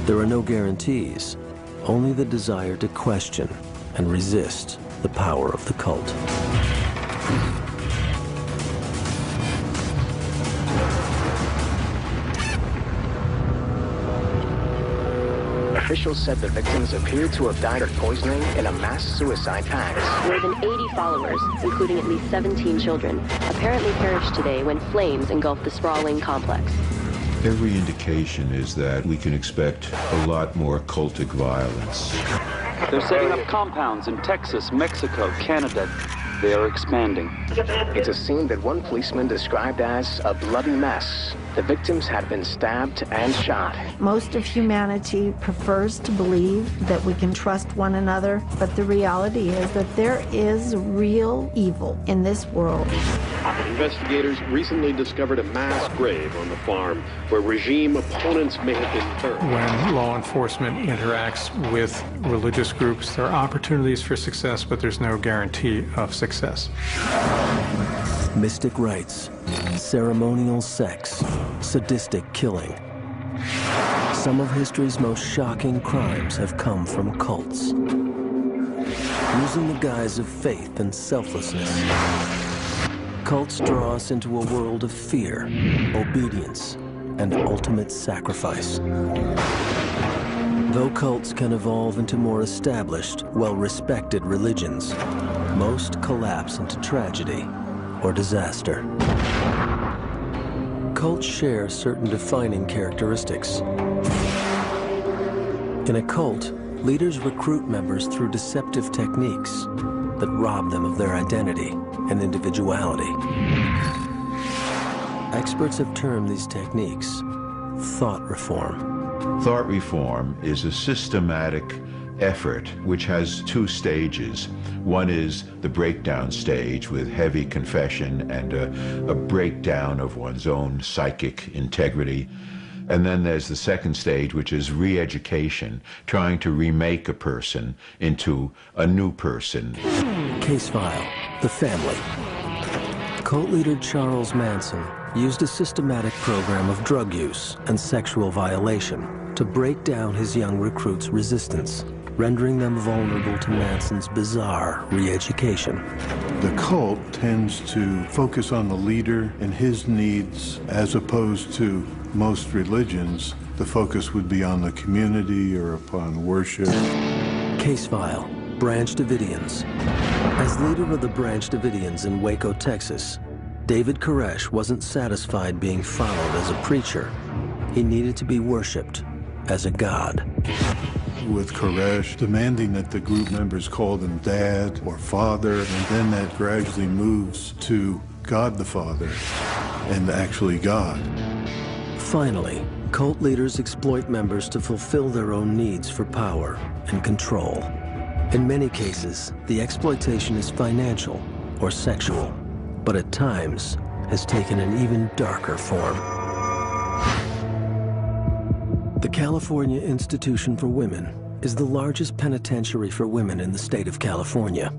There are no guarantees, only the desire to question and resist the power of the cult. officials said the victims appeared to have died of poisoning in a mass suicide pact. More than 80 followers, including at least 17 children, apparently perished today when flames engulfed the sprawling complex. Every indication is that we can expect a lot more cultic violence. They're setting up compounds in Texas, Mexico, Canada. They are expanding. It's a scene that one policeman described as a bloody mess. The victims had been stabbed and shot. Most of humanity prefers to believe that we can trust one another, but the reality is that there is real evil in this world. Investigators recently discovered a mass grave on the farm where regime opponents may have been burned. When law enforcement interacts with religious groups, there are opportunities for success, but there's no guarantee of success. Mystic rites, ceremonial sex, sadistic killing. Some of history's most shocking crimes have come from cults. Using the guise of faith and selflessness, cults draw us into a world of fear, obedience, and ultimate sacrifice. Though cults can evolve into more established, well-respected religions, most collapse into tragedy or disaster. Cults share certain defining characteristics. In a cult, leaders recruit members through deceptive techniques that rob them of their identity and individuality. Experts have termed these techniques thought reform. Thought reform is a systematic effort which has two stages. One is the breakdown stage with heavy confession and a breakdown of one's own psychic integrity. And then there's the second stage, which is re-education, trying to remake a person into a new person. Case file, the family. Cult leader Charles Manson used a systematic program of drug use and sexual violation to break down his young recruits' resistance, rendering them vulnerable to Manson's bizarre re-education. The cult tends to focus on the leader and his needs, as opposed to most religions. The focus would be on the community or upon worship. Case file, Branch Davidians. As leader of the Branch Davidians in Waco, Texas, David Koresh wasn't satisfied being followed as a preacher. He needed to be worshipped as a god. With Koresh demanding that the group members called him Dad or Father, and then that gradually moves to God the Father and actually God. Finally, cult leaders exploit members to fulfill their own needs for power and control. In many cases, the exploitation is financial or sexual, but at times has taken an even darker form. The California Institution for Women is the largest penitentiary for women in the state of California.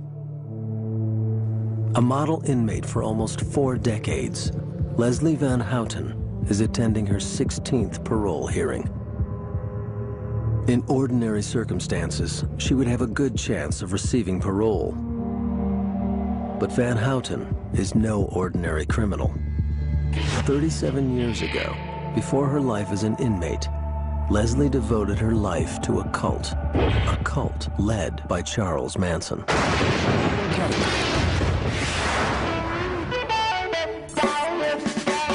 A model inmate for almost 4 decades, Leslie Van Houten is attending her 16th parole hearing. In ordinary circumstances, she would have a good chance of receiving parole. But Van Houten is no ordinary criminal. 37 years ago, before her life as an inmate, Leslie devoted her life to a cult led by Charles Manson.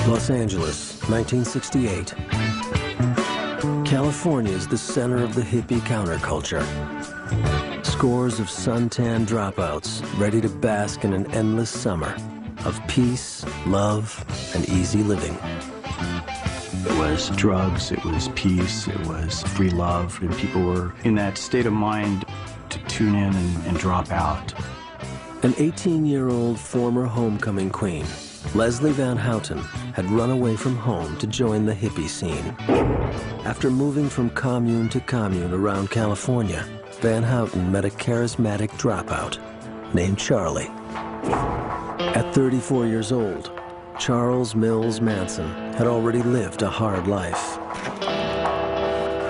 Los Angeles, 1968. California is the center of the hippie counterculture. Scores of suntan dropouts ready to bask in an endless summer of peace, love, and easy living. It was drugs, it was peace, it was free love, and people were in that state of mind to tune in and drop out. An 18-year-old former homecoming queen, Leslie Van Houten had run away from home to join the hippie scene. After moving from commune to commune around California, Van Houten met a charismatic dropout named Charlie. At 34 years old, Charles Mills Manson had already lived a hard life.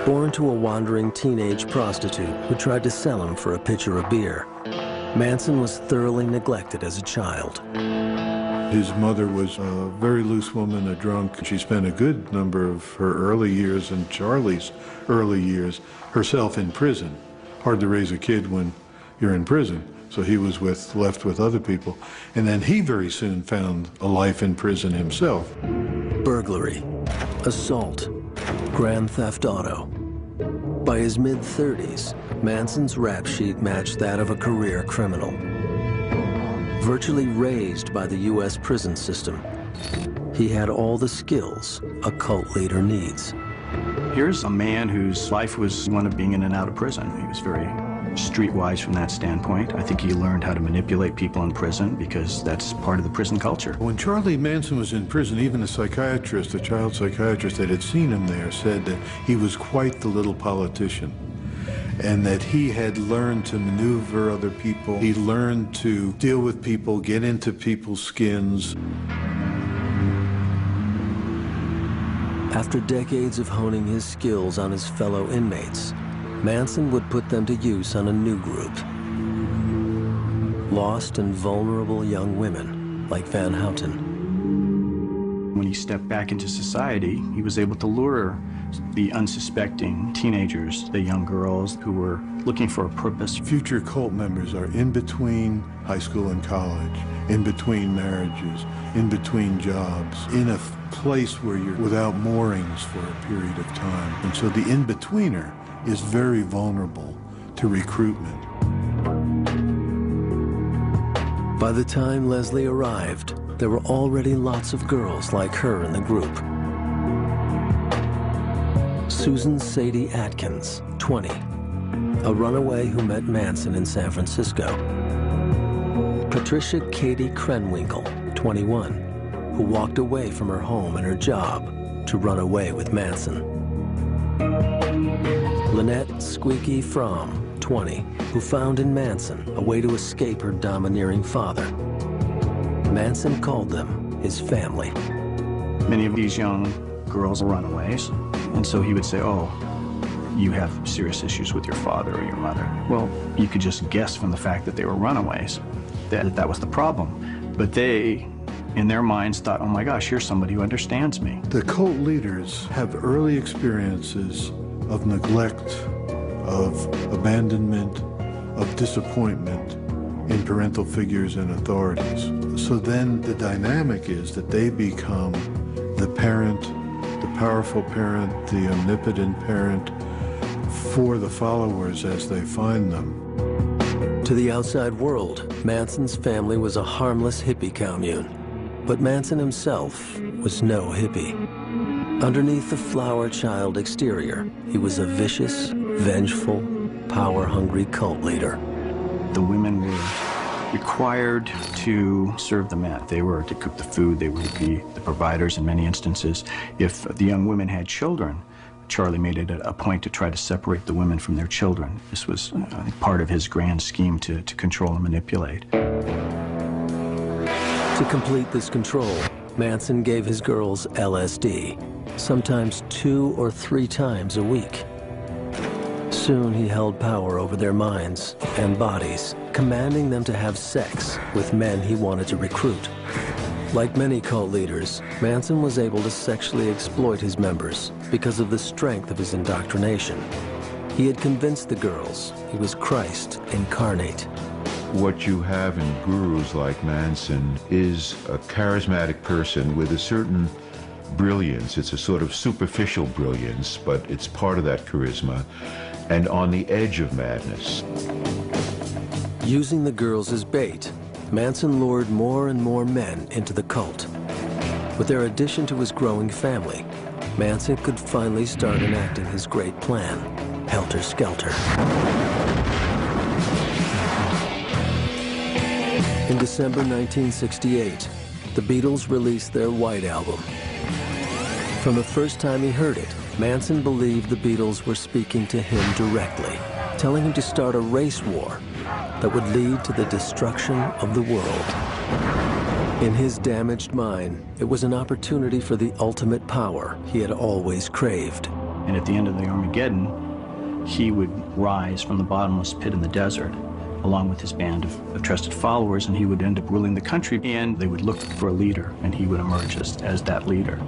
Born to a wandering teenage prostitute who tried to sell him for a pitcher of beer, Manson was thoroughly neglected as a child. His mother was a very loose woman, a drunk. She spent a good number of her early years and Charlie's early years herself in prison. Hard to raise a kid when you're in prison. So he was left with other people. And then he very soon found a life in prison himself. Burglary, assault, grand theft auto. By his mid-30s, Manson's rap sheet matched that of a career criminal. Virtually raised by the U.S. prison system, he had all the skills a cult leader needs. Here's a man whose life was one of being in and out of prison. He was very streetwise from that standpoint. I think he learned how to manipulate people in prison because that's part of the prison culture. When Charlie Manson was in prison, even a psychiatrist, a child psychiatrist that had seen him there, said that he was quite the little politician and that he had learned to maneuver other people. He learned to deal with people, get into people's skins. After decades of honing his skills on his fellow inmates, Manson would put them to use on a new group. Lost and vulnerable young women like Van Houten. When he stepped back into society, he was able to lure the unsuspecting teenagers, the young girls who were looking for a purpose. Future cult members are in between high school and college, in between marriages, in between jobs, in a place where you're without moorings for a period of time. And so the in-betweener is very vulnerable to recruitment. By the time Leslie arrived, there were already lots of girls like her in the group. Susan Sadie Atkins, 20, a runaway who met Manson in San Francisco. Patricia Katie Krenwinkel, 21, who walked away from her home and her job to run away with Manson. Lynette Squeaky Fromm, 20, who found in Manson a way to escape her domineering father. Manson called them his family. Many of these young girls are runaways, and so he would say, oh, you have serious issues with your father or your mother. Well, you could just guess from the fact that they were runaways that was the problem. But they, in their minds, thought, oh my gosh, here's somebody who understands me. The cult leaders have early experiences of neglect, of abandonment, of disappointment in parental figures and authorities. So then the dynamic is that they become the parent, the powerful parent, the omnipotent parent for the followers as they find them. To the outside world, Manson's family was a harmless hippie commune. But Manson himself was no hippie. Underneath the flower child exterior, he was a vicious, vengeful, power-hungry cult leader. The women were required to serve the men. They were to cook the food. They were to be the providers in many instances. If the young women had children, Charlie made it a point to try to separate the women from their children. This was, I think, part of his grand scheme to control and manipulate. To complete this control, Manson gave his girls LSD, sometimes 2 or 3 times a week. Soon he held power over their minds and bodies, commanding them to have sex with men he wanted to recruit. Like many cult leaders, Manson was able to sexually exploit his members because of the strength of his indoctrination. He had convinced the girls he was Christ incarnate. What you have in gurus like Manson is a charismatic person with a certain brilliance. It's a sort of superficial brilliance, but it's part of that charisma, and on the edge of madness. Using the girls as bait, Manson lured more and more men into the cult. With their addition to his growing family, Manson could finally start enacting his great plan, Helter Skelter. In December 1968, the Beatles released their White Album. From the first time he heard it, Manson believed the Beatles were speaking to him directly, telling him to start a race war that would lead to the destruction of the world. In his damaged mind, it was an opportunity for the ultimate power he had always craved. And at the end of the Armageddon, he would rise from the bottomless pit in the desert along with his band of trusted followers, and he would end up ruling the country, and they would look for a leader, and he would emerge as that leader.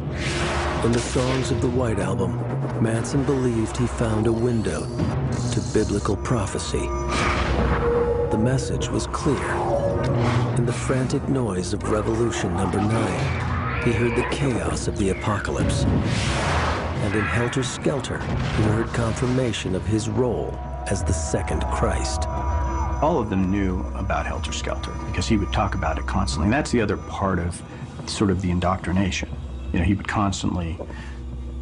In the Songs of the White Album, Manson believed he found a window to biblical prophecy. The message was clear. In the frantic noise of Revolution No. 9, he heard the chaos of the apocalypse. And in Helter Skelter, he heard confirmation of his role as the second Christ. All of them knew about Helter Skelter because he would talk about it constantly. And that's the other part of sort of the indoctrination. You know, he would constantly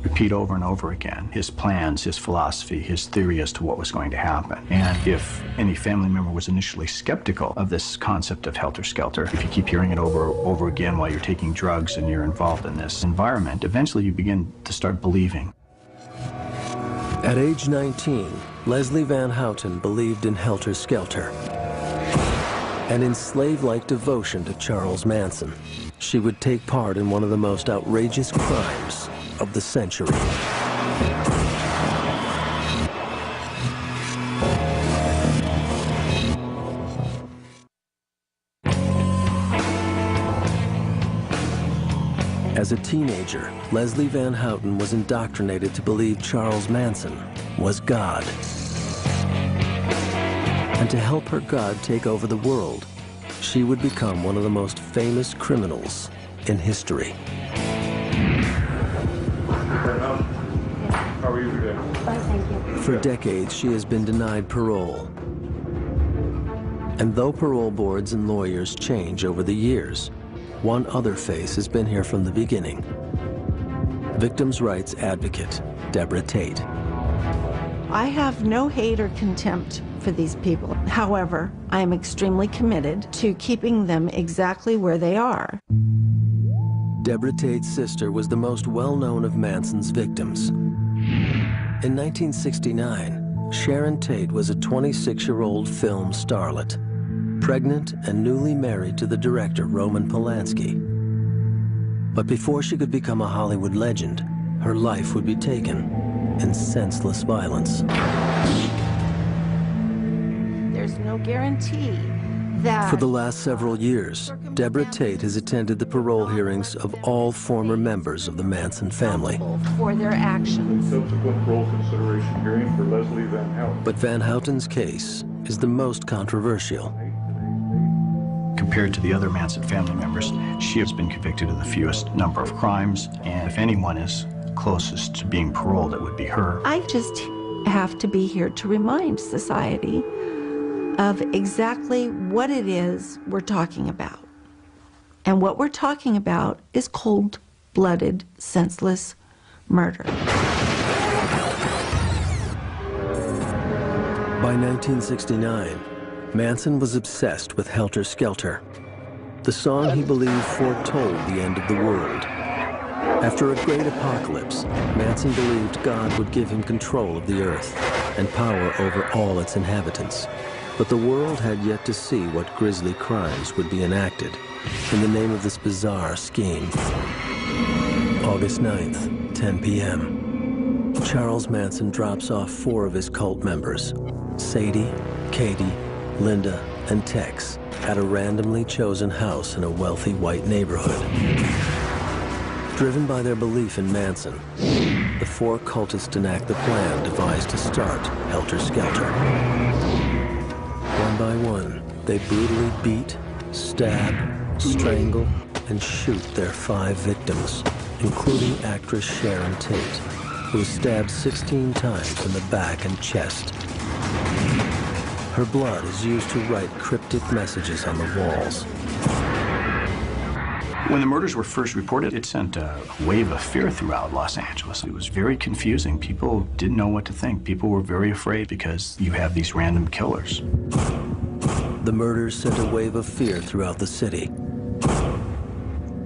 repeat over and over again his plans, his philosophy, his theory as to what was going to happen. And if any family member was initially skeptical of this concept of Helter Skelter, if you keep hearing it over again while you're taking drugs and you're involved in this environment, eventually you begin to start believing. At age 19, Leslie Van Houten believed in Helter Skelter. And in slave-like devotion to Charles Manson, she would take part in one of the most outrageous crimes of the century. As a teenager, Leslie Van Houten was indoctrinated to believe Charles Manson was God. And to help her God take over the world, she would become one of the most famous criminals in history. How are you today? Fine, thank you. For decades, she has been denied parole. And though parole boards and lawyers change over the years, one other face has been here from the beginning. Victims' rights advocate, Deborah Tate. I have no hate or contempt for these people. However, I am extremely committed to keeping them exactly where they are. Deborah Tate's sister was the most well-known of Manson's victims. In 1969, Sharon Tate was a 26-year-old film starlet, pregnant and newly married to the director Roman Polanski. But before she could become a Hollywood legend, her life would be taken in senseless violence. There's no guarantee that... For the last several years, Deborah Tate has attended the parole hearings of all former members of the Manson family. For their actions. Subsequent parole consideration hearing for Leslie Van Houten. But Van Houten's case is the most controversial. Compared to the other Manson family members, she has been convicted of the fewest number of crimes, and if anyone is closest to being paroled, it would be her. I just have to be here to remind society of exactly what it is we're talking about. And what we're talking about is cold-blooded, senseless murder. By 1969, Manson was obsessed with Helter Skelter, the song he believed foretold the end of the world. After a great apocalypse, Manson believed God would give him control of the earth and power over all its inhabitants. But the world had yet to see what grisly crimes would be enacted in the name of this bizarre scheme. August 9th, 10 p.m. Charles Manson drops off 4 of his cult members, Sadie, Katie, Linda, and Tex, at a randomly chosen house in a wealthy white neighborhood. Driven by their belief in Manson, the 4 cultists enact the plan devised to start Helter Skelter. One by one, they brutally beat, stab, strangle, and shoot their 5 victims, including actress Sharon Tate, who was stabbed 16 times in the back and chest. Her blood is used to write cryptic messages on the walls. When the murders were first reported, it sent a wave of fear throughout Los Angeles. It was very confusing. People didn't know what to think. People were very afraid because you have these random killers. The murders sent a wave of fear throughout the city.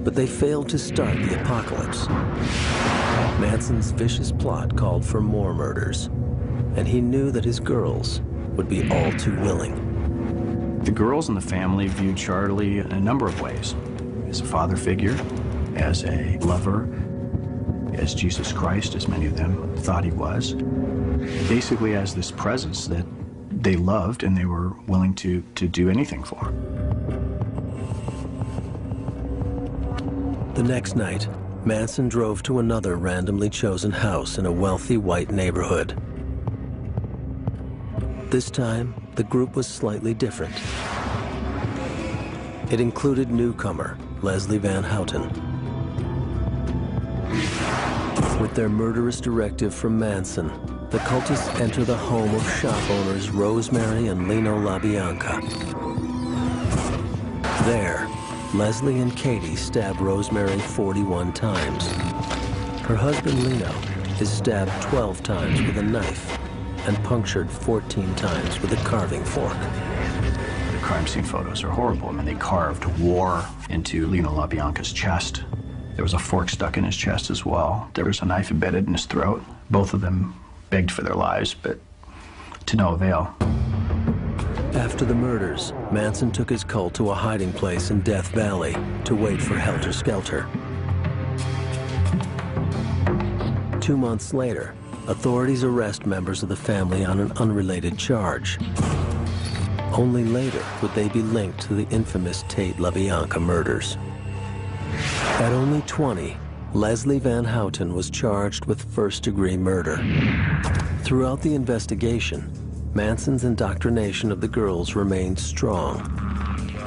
But they failed to start the apocalypse. Manson's vicious plot called for more murders, and he knew that his girls would be all too willing. The girls in the family viewed Charlie in a number of ways. As a father figure, as a lover, as Jesus Christ, as many of them thought he was. Basically as this presence that they loved and they were willing to do anything for. The next night, Manson drove to another randomly chosen house in a wealthy white neighborhood. This time, the group was slightly different. It included newcomer Leslie Van Houten. With their murderous directive from Manson, the cultists enter the home of shop owners Rosemary and Lino LaBianca. There, Leslie and Katie stab Rosemary 41 times. Her husband Lino is stabbed 12 times with a knife and punctured 14 times with a carving fork. The crime scene photos are horrible. I mean, they carved war into Lino LaBianca's chest. There was a fork stuck in his chest as well. There was a knife embedded in his throat. Both of them begged for their lives, but to no avail. After the murders, Manson took his cult to a hiding place in Death Valley to wait for helter-skelter. 2 months later, authorities arrest members of the family on an unrelated charge. Only later would they be linked to the infamous Tate LaBianca murders. At only 20, Leslie Van Houten was charged with first-degree murder. Throughout the investigation, Manson's indoctrination of the girls remained strong.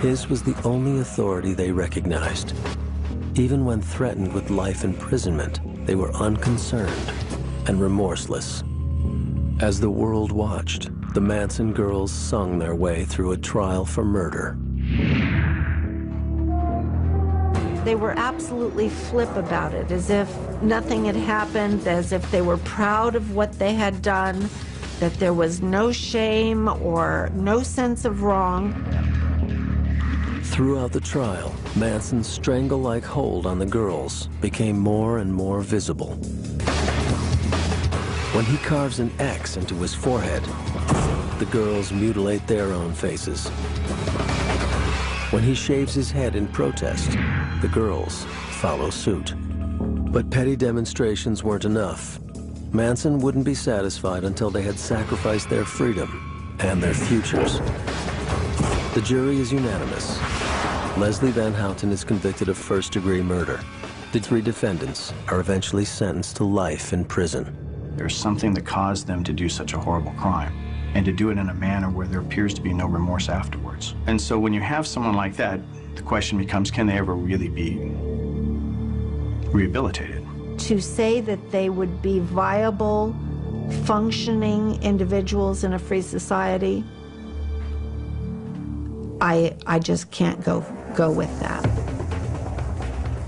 His was the only authority they recognized. Even when threatened with life imprisonment, they were unconcerned and remorseless. As the world watched, the Manson girls sung their way through a trial for murder. They were absolutely flip about it, as if nothing had happened, as if they were proud of what they had done, that there was no shame or no sense of wrong. Throughout the trial, Manson's strangle-like hold on the girls became more and more visible. When he carves an X into his forehead, the girls mutilate their own faces. When he shaves his head in protest, the girls follow suit. But petty demonstrations weren't enough. Manson wouldn't be satisfied until they had sacrificed their freedom and their futures. The jury is unanimous. Leslie Van Houten is convicted of first-degree murder. The 3 defendants are eventually sentenced to life in prison. There's something that caused them to do such a horrible crime, and to do it in a manner where there appears to be no remorse afterwards. And so when you have someone like that, the question becomes, can they ever really be rehabilitated? To say that they would be viable, functioning individuals in a free society, I just can't go with that.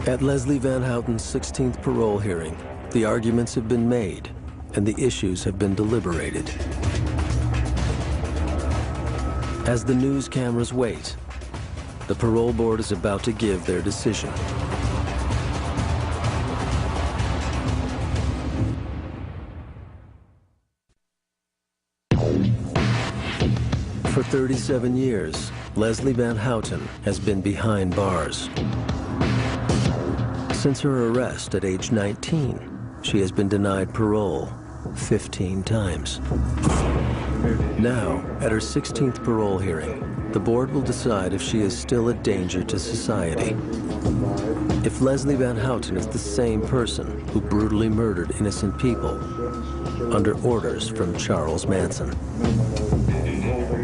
At Leslie Van Houten's 16th parole hearing, the arguments have been made and the issues have been deliberated. As the news cameras wait, the parole board is about to give their decision. For 37 years, Leslie Van Houten has been behind bars. Since her arrest at age 19, she has been denied parole 15 times. Now, at her 16th parole hearing, the board will decide if she is still a danger to society. If Leslie Van Houten is the same person who brutally murdered innocent people under orders from Charles Manson.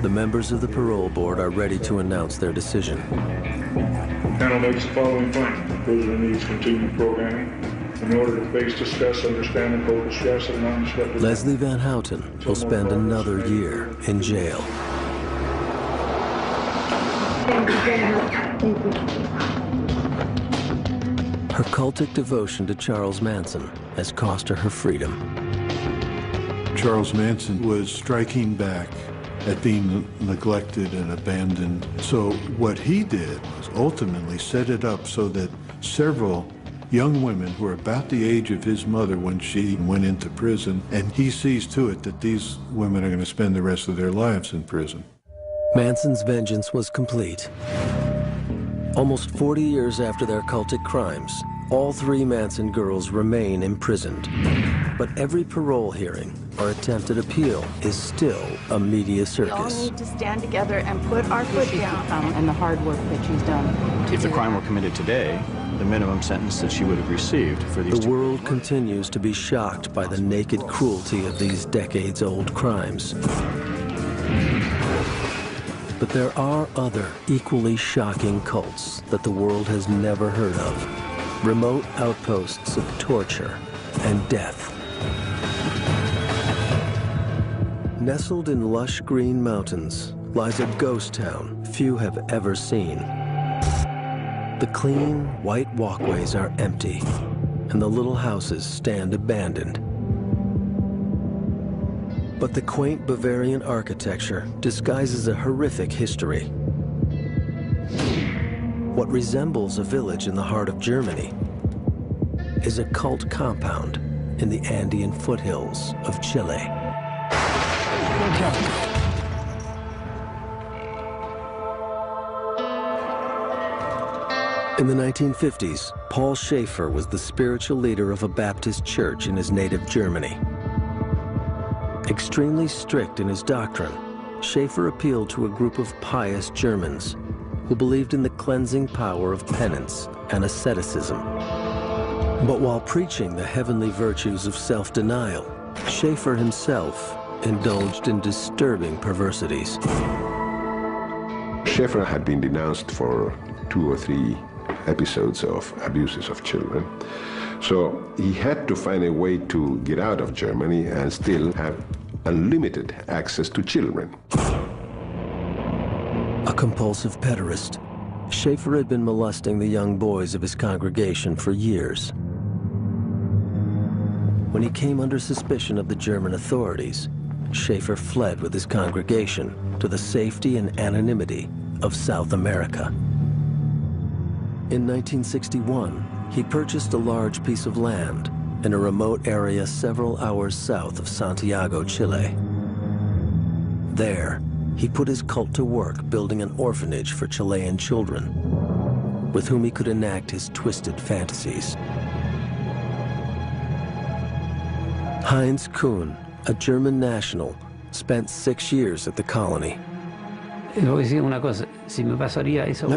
The members of the parole board are ready to announce their decision. The panel makes the following finding. The prisoner needs continued programming in order to face, discuss, understand, and focus stress and non-disruptive. Leslie Van Houten will spend another year in jail. Her cultic devotion to Charles Manson has cost her her freedom. Charles Manson was striking back at being neglected and abandoned. So what he did was ultimately set it up so that several young women who were about the age of his mother when she went into prison, and he sees to it that these women are going to spend the rest of their lives in prison. Manson's vengeance was complete. Almost 40 years after their cultic crimes, all 3 Manson girls remain imprisoned. But every parole hearing, or attempted appeal is still a media We all circus. need to stand together and put our foot down. And the hard work that she's done. If the crime were committed today, the minimum sentence that she would have received for these The world continues to be shocked by the naked cruelty of these decades-old crimes. But there are other equally shocking cults that the world has never heard of. Remote outposts of torture and death. Nestled in lush green mountains lies a ghost town few have ever seen. The clean, white walkways are empty, and the little houses stand abandoned. But the quaint Bavarian architecture disguises a horrific history. What resembles a village in the heart of Germany is a cult compound in the Andean foothills of Chile. In the 1950s, Paul Schaefer was the spiritual leader of a Baptist church in his native Germany. Extremely strict in his doctrine, Schaefer appealed to a group of pious Germans who believed in the cleansing power of penance and asceticism. But while preaching the heavenly virtues of self-denial, Schaefer himself indulged in disturbing perversities. Schaefer had been denounced for 2 or 3 episodes of abuses of children. So he had to find a way to get out of Germany and still have unlimited access to children. A compulsive pederast, Schaefer had been molesting the young boys of his congregation for years. When he came under suspicion of the German authorities, Schaefer fled with his congregation to the safety and anonymity of South America. In 1961, he purchased a large piece of land in a remote area several hours south of Santiago, Chile. There, he put his cult to work building an orphanage for Chilean children, with whom he could enact his twisted fantasies. Heinz Kuhn, a German national, spent 6 years at the colony. Let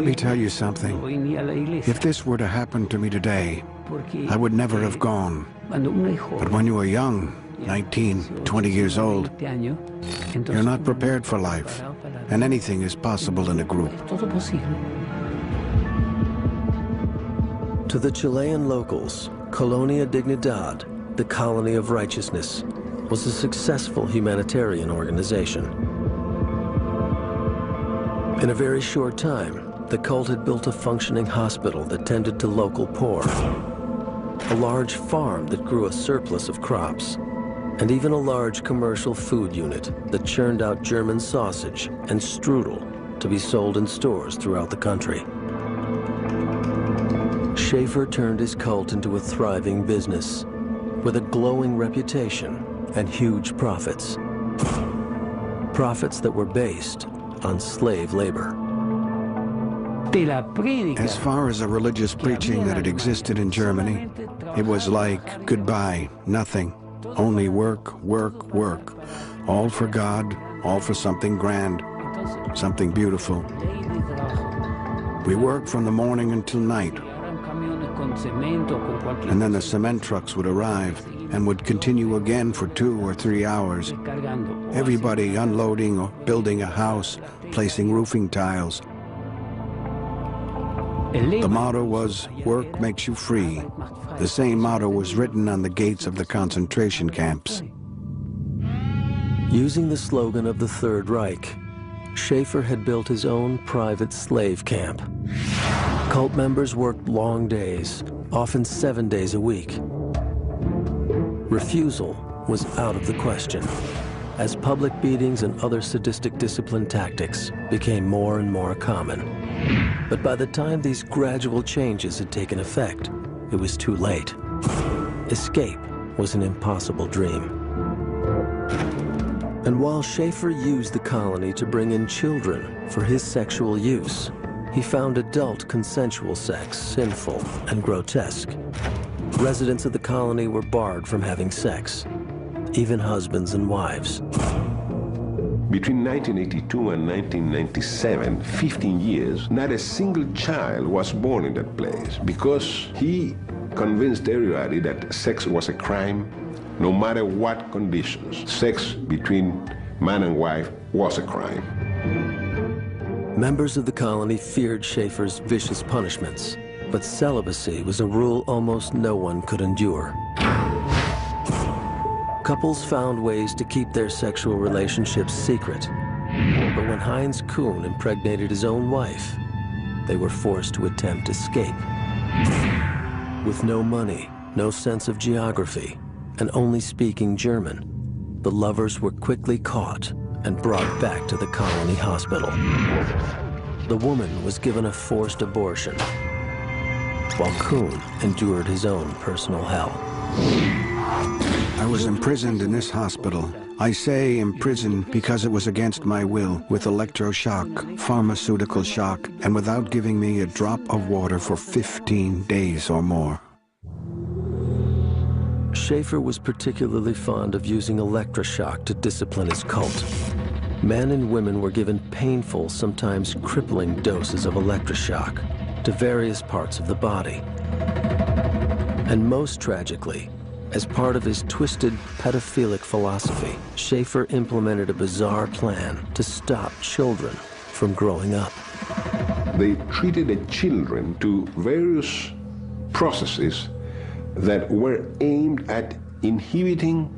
me tell you something. If this were to happen to me today, I would never have gone. But when you are young, 19, 20 years old, you're not prepared for life, and anything is possible in a group. To the Chilean locals, Colonia Dignidad, the colony of righteousness, was a successful humanitarian organization. In a very short time, the cult had built a functioning hospital that tended to local poor, a large farm that grew a surplus of crops, and even a large commercial food unit that churned out German sausage and strudel to be sold in stores throughout the country. Schaefer turned his cult into a thriving business with a glowing reputation and huge profits. Profits that were based on slave labor. As far as the religious preaching that had existed in Germany, it was like goodbye, nothing, only work, work, work, all for God, all for something grand, something beautiful. We worked from the morning until night, and then the cement trucks would arrive and would continue again for 2 or 3 hours. Everybody unloading or building a house, placing roofing tiles. The motto was, work makes you free. The same motto was written on the gates of the concentration camps. Using the slogan of the Third Reich, Schaefer had built his own private slave camp. Cult members worked long days, often 7 days a week. Refusal was out of the question, as public beatings and other sadistic discipline tactics became more and more common. But by the time these gradual changes had taken effect, it was too late. Escape was an impossible dream. And while Schaefer used the colony to bring in children for his sexual use, he found adult consensual sex sinful and grotesque. Residents of the colony were barred from having sex. even husbands and wives. Between 1982 and 1997, 15 years, not a single child was born in that place because he convinced everybody that sex was a crime, no matter what conditions. Sex between man and wife was a crime. Members of the colony feared Schaefer's vicious punishments, but celibacy was a rule almost no one could endure. Couples found ways to keep their sexual relationships secret. But when Heinz Kuhn impregnated his own wife, they were forced to attempt escape. With no money, no sense of geography, and only speaking German, the lovers were quickly caught and brought back to the colony hospital. The woman was given a forced abortion, while Kuhn endured his own personal hell. I was imprisoned in this hospital. I say imprisoned because it was against my will, with electroshock, pharmaceutical shock, and without giving me a drop of water for 15 days or more. Schaefer was particularly fond of using electroshock to discipline his cult. Men and women were given painful, sometimes crippling doses of electroshock to various parts of the body. And most tragically, as part of his twisted pedophilic philosophy, Schaefer implemented a bizarre plan to stop children from growing up. They treated the children to various processes that were aimed at inhibiting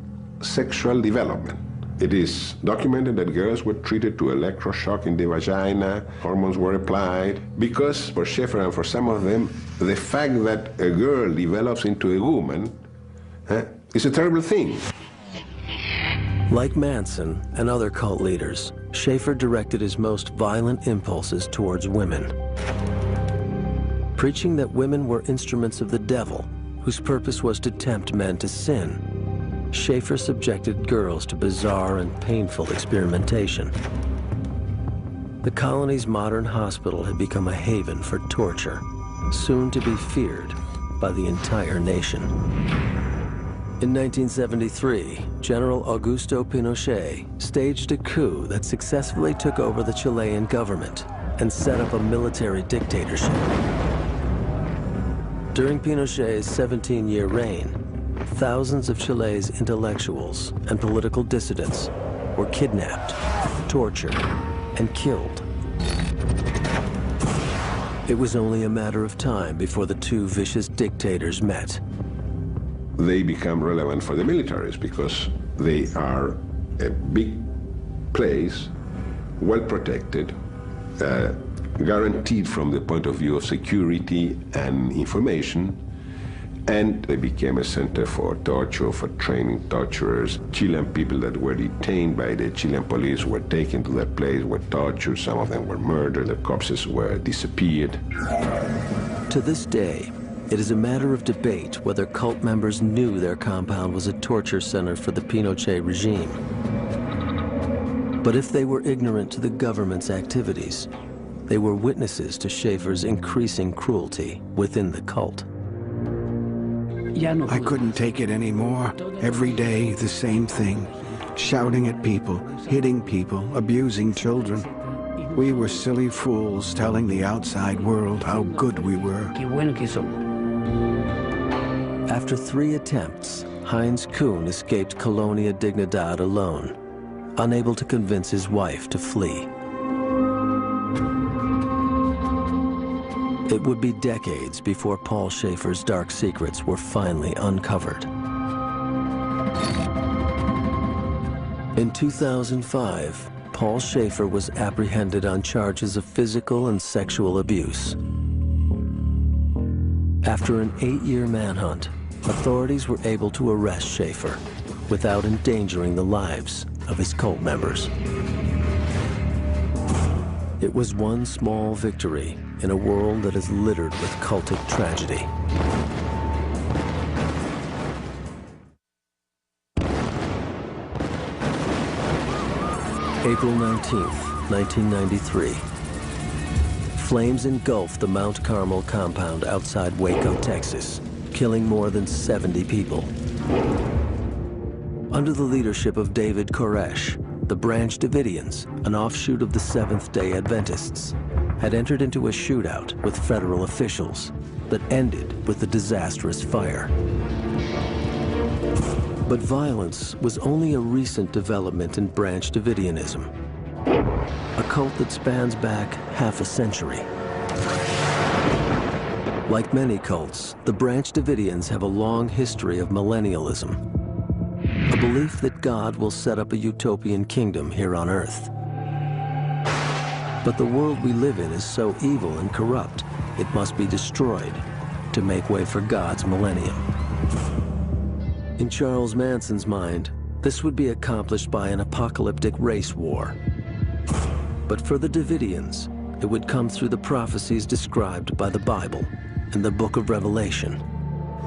sexual development. It is documented that girls were treated to electroshock in the vagina, hormones were applied, because for Schaefer and for some of them, the fact that a girl develops into a woman is a terrible thing. Like Manson and other cult leaders, Schaefer directed his most violent impulses towards women, preaching that women were instruments of the devil, whose purpose was to tempt men to sin. Schaefer subjected girls to bizarre and painful experimentation. The colony's modern hospital had become a haven for torture, soon to be feared by the entire nation. In 1973, General Augusto Pinochet staged a coup that successfully took over the Chilean government and set up a military dictatorship. During Pinochet's 17-year reign, thousands of Chile's intellectuals and political dissidents were kidnapped, tortured, and killed. It was only a matter of time before the two vicious dictators met. They become relevant for the militaries because they are a big place, well protected, guaranteed from the point of view of security and information, and they became a center for torture, for training torturers. Chilean people that were detained by the Chilean police were taken to that place, were tortured, some of them were murdered, their corpses were disappeared. To this day, it is a matter of debate whether cult members knew their compound was a torture center for the Pinochet regime. But if they were ignorant to the government's activities, they were witnesses to Schaefer's increasing cruelty within the cult. I couldn't take it anymore. Every day, the same thing. Shouting at people, hitting people, abusing children. We were silly fools telling the outside world how good we were. After 3 attempts, Heinz Kuhn escaped Colonia Dignidad alone, unable to convince his wife to flee. It would be decades before Paul Schaefer's dark secrets were finally uncovered. In 2005, Paul Schaefer was apprehended on charges of physical and sexual abuse. After an 8-year manhunt, authorities were able to arrest Schaefer without endangering the lives of his cult members. It was one small victory in a world that is littered with cultic tragedy. April 19th, 1993. Flames engulfed the Mount Carmel compound outside Waco, Texas, killing more than 70 people. Under the leadership of David Koresh, the Branch Davidians, an offshoot of the Seventh-day Adventists, had entered into a shootout with federal officials that ended with a disastrous fire. But violence was only a recent development in Branch Davidianism, a cult that spans back half a century. Like many cults, the Branch Davidians have a long history of millennialism, a belief that God will set up a utopian kingdom here on earth. But the world we live in is so evil and corrupt, it must be destroyed to make way for God's millennium. In Charles Manson's mind, this would be accomplished by an apocalyptic race war. But for the Davidians, it would come through the prophecies described by the Bible in the book of Revelation.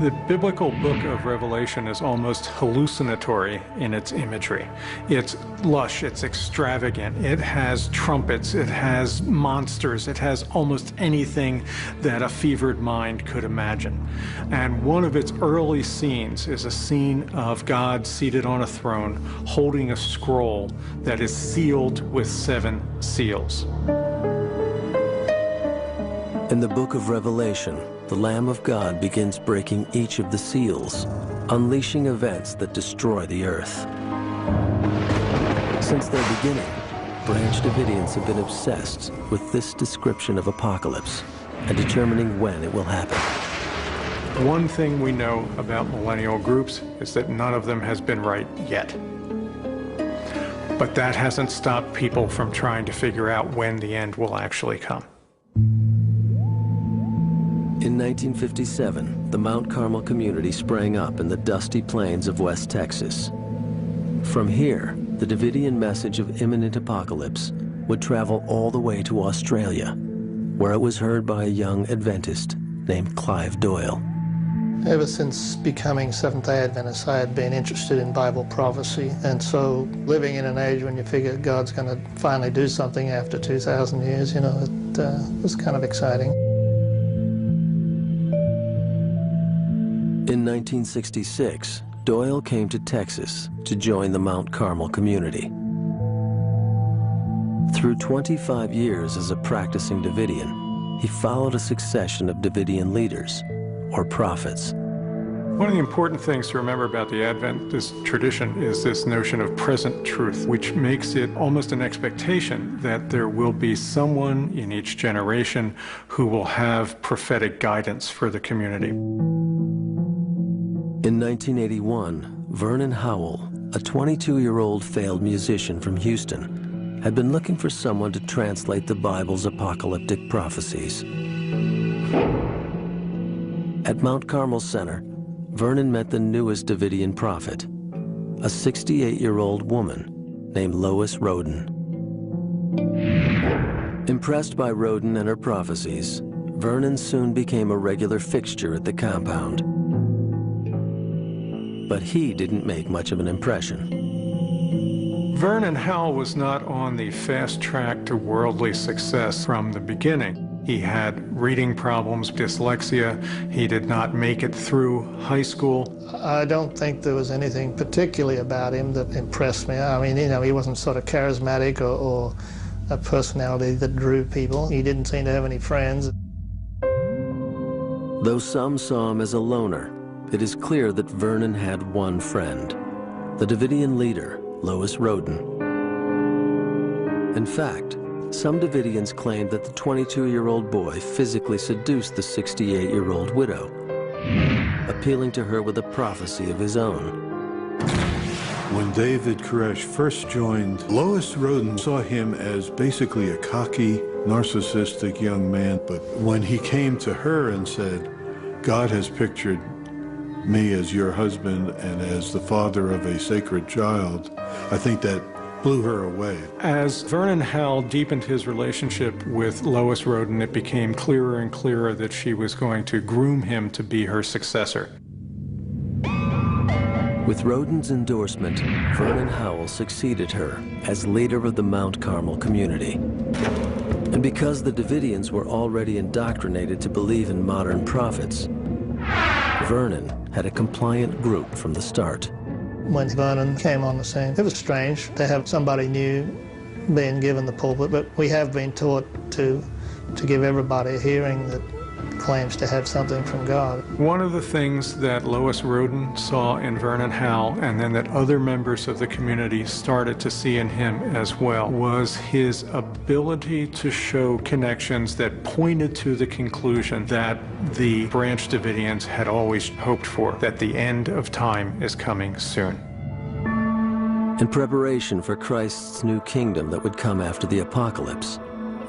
The biblical book of Revelation is almost hallucinatory in its imagery. It's lush, it's extravagant, it has trumpets, it has monsters, it has almost anything that a fevered mind could imagine. And one of its early scenes is a scene of God seated on a throne holding a scroll that is sealed with 7 seals. In the book of Revelation, the Lamb of God begins breaking each of the seals, unleashing events that destroy the earth. Since their beginning, Branch Davidians have been obsessed with this description of apocalypse and determining when it will happen. One thing we know about millennial groups is that none of them has been right yet. But that hasn't stopped people from trying to figure out when the end will actually come. In 1957, the Mount Carmel community sprang up in the dusty plains of West Texas. From here, the Davidian message of imminent apocalypse would travel all the way to Australia, where it was heard by a young Adventist named Clive Doyle. Ever since becoming Seventh-day Adventist, I had been interested in Bible prophecy, and so living in an age when you figure God's going to finally do something after 2,000 years, you know, it was kind of exciting. In 1966, Doyle came to Texas to join the Mount Carmel community. Through 25 years as a practicing Davidian, he followed a succession of Davidian leaders, or prophets. One of the important things to remember about the Adventist tradition is this notion of present truth, which makes it almost an expectation that there will be someone in each generation who will have prophetic guidance for the community. In 1981, Vernon Howell, a 22-year-old failed musician from Houston, had been looking for someone to translate the Bible's apocalyptic prophecies. At Mount Carmel Center, Vernon met the newest Davidian prophet, a 68-year-old woman named Lois Roden. Impressed by Roden and her prophecies, Vernon soon became a regular fixture at the compound. But he didn't make much of an impression. Vernon Howell was not on the fast track to worldly success from the beginning. He had reading problems, dyslexia. He did not make it through high school. I don't think there was anything particularly about him that impressed me. I mean, you know, he wasn't sort of charismatic or a personality that drew people. He didn't seem to have any friends. Though some saw him as a loner, it is clear that Vernon had one friend, the Davidian leader, Lois Roden. In fact, some Davidians claimed that the 22-year-old boy physically seduced the 68-year-old widow, appealing to her with a prophecy of his own. When David Koresh first joined, Lois Roden saw him as basically a cocky, narcissistic young man. But when he came to her and said, God has pictured me as your husband and as the father of a sacred child, I think that blew her away. As Vernon Howell deepened his relationship with Lois Roden, it became clearer and clearer that she was going to groom him to be her successor. With Roden's endorsement, Vernon Howell succeeded her as leader of the Mount Carmel community. And because the Davidians were already indoctrinated to believe in modern prophets, Vernon had a compliant group from the start. when Vernon came on the scene. It was strange to have somebody new being given the pulpit, but we have been taught to give everybody a hearing that claims to have something from God. One of the things that Lois Roden saw in Vernon Howell, and then that other members of the community started to see in him as well, was his ability to show connections that pointed to the conclusion that the Branch Davidians had always hoped for, that the end of time is coming soon. In preparation for Christ's new kingdom that would come after the apocalypse,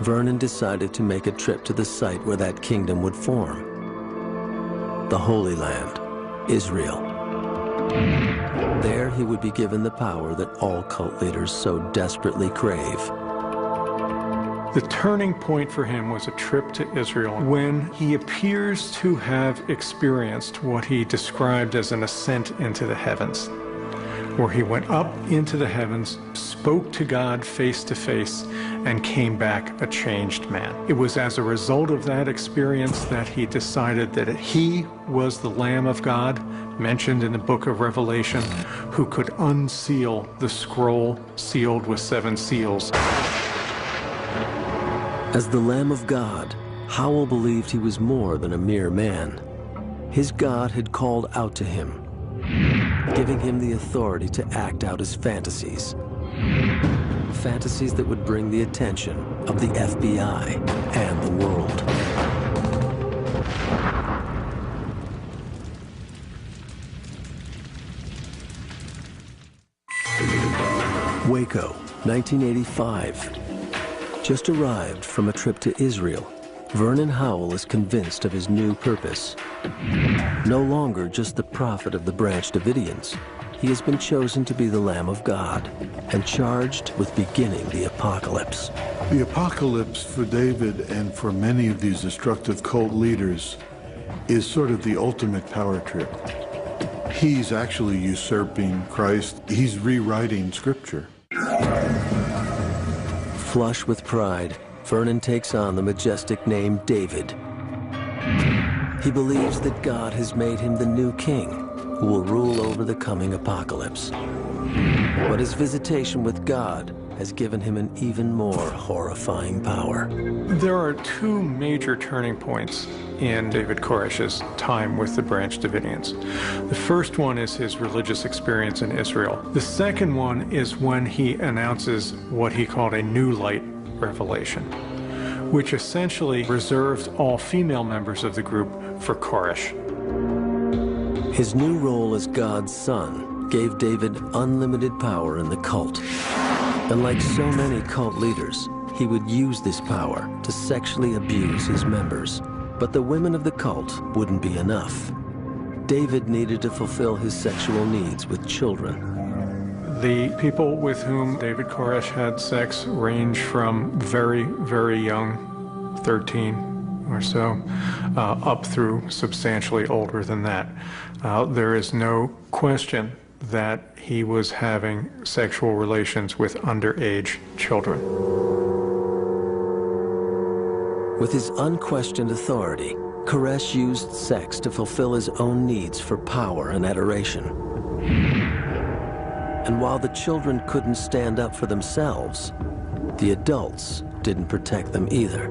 Vernon decided to make a trip to the site where that kingdom would form, the Holy Land, Israel. There he would be given the power that all cult leaders so desperately crave. The turning point for him was a trip to Israel when he appears to have experienced what he described as an ascent into the heavens, where he went up into the heavens, spoke to God face to face, and came back a changed man. It was as a result of that experience that he decided that he was the Lamb of God, mentioned in the book of Revelation, who could unseal the scroll sealed with 7 seals. As the Lamb of God, Howell believed he was more than a mere man. His God had called out to him, giving him the authority to act out his fantasies. Fantasies that would bring the attention of the FBI and the world. Waco, 1985. Just arrived from a trip to Israel, Vernon Howell is convinced of his new purpose. No longer just the prophet of the Branch Davidians, he has been chosen to be the Lamb of God and charged with beginning the apocalypse. The apocalypse for David and for many of these destructive cult leaders is sort of the ultimate power trip. He's actually usurping Christ. He's rewriting Scripture. Flush with pride, Vernon takes on the majestic name David. He believes that God has made him the new king who will rule over the coming apocalypse. But his visitation with God has given him an even more horrifying power. There are 2 major turning points in David Koresh's time with the Branch Davidians. The first one is his religious experience in Israel. The second one is when he announces what he called a New Light revelation, which essentially reserved all female members of the group for Koresh. His new role as God's son gave David unlimited power in the cult. And like so many cult leaders, he would use this power to sexually abuse his members. But the women of the cult wouldn't be enough. David needed to fulfill his sexual needs with children. The people with whom David Koresh had sex range from very, very young, 13 or so, up through substantially older than that. There is no question that he was having sexual relations with underage children. With his unquestioned authority, Koresh used sex to fulfill his own needs for power and adoration. And while the children couldn't stand up for themselves, the adults didn't protect them either.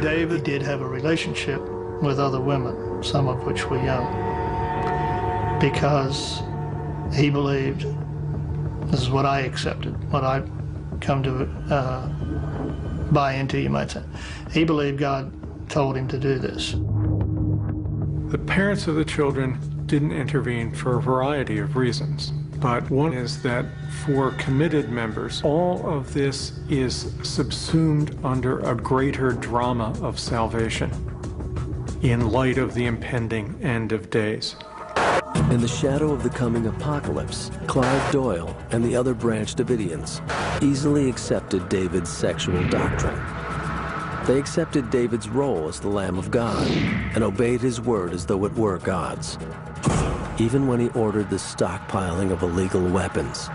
David did have a relationship with other women, some of which were young, because he believed, this is what I accepted, what I come to buy into, you might say. He believed God told him to do this. The parents of the children didn't intervene for a variety of reasons. But one is that for committed members, all of this is subsumed under a greater drama of salvation in light of the impending end of days. In the shadow of the coming apocalypse, Clive Doyle and the other Branch Davidians easily accepted David's sexual doctrine. They accepted David's role as the Lamb of God and obeyed his word as though it were God's, even when he ordered the stockpiling of illegal weapons.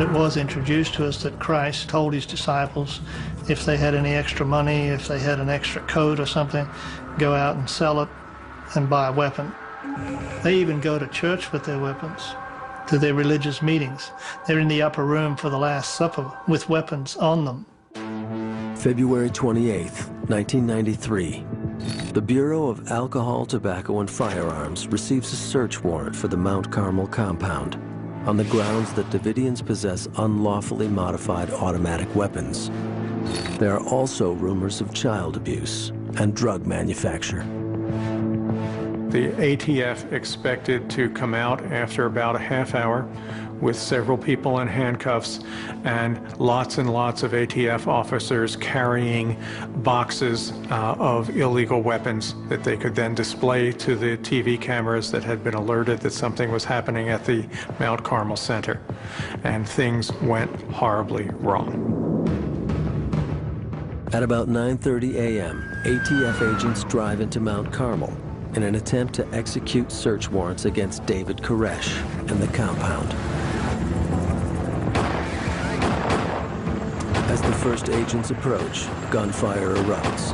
It was introduced to us that Christ told his disciples if they had any extra money, if they had an extra coat or something, go out and sell it and buy a weapon They even go to church with their weapons, to their religious meetings. They're in the upper room for the Last Supper with weapons on them. February 28th, 1993. The Bureau of Alcohol, Tobacco, and Firearms receives a search warrant for the Mount Carmel compound on the grounds that Davidians possess unlawfully modified automatic weapons. There are also rumors of child abuse and drug manufacture. The ATF expected to come out after about a half hour with several people in handcuffs and lots of ATF officers carrying boxes of illegal weapons that they could then display to the TV cameras that had been alerted that something was happening at the Mount Carmel Center. And things went horribly wrong. At about 9:30 a.m., ATF agents drive into Mount Carmel in an attempt to execute search warrants against David Koresh and the compound. As the first agents approach, gunfire erupts.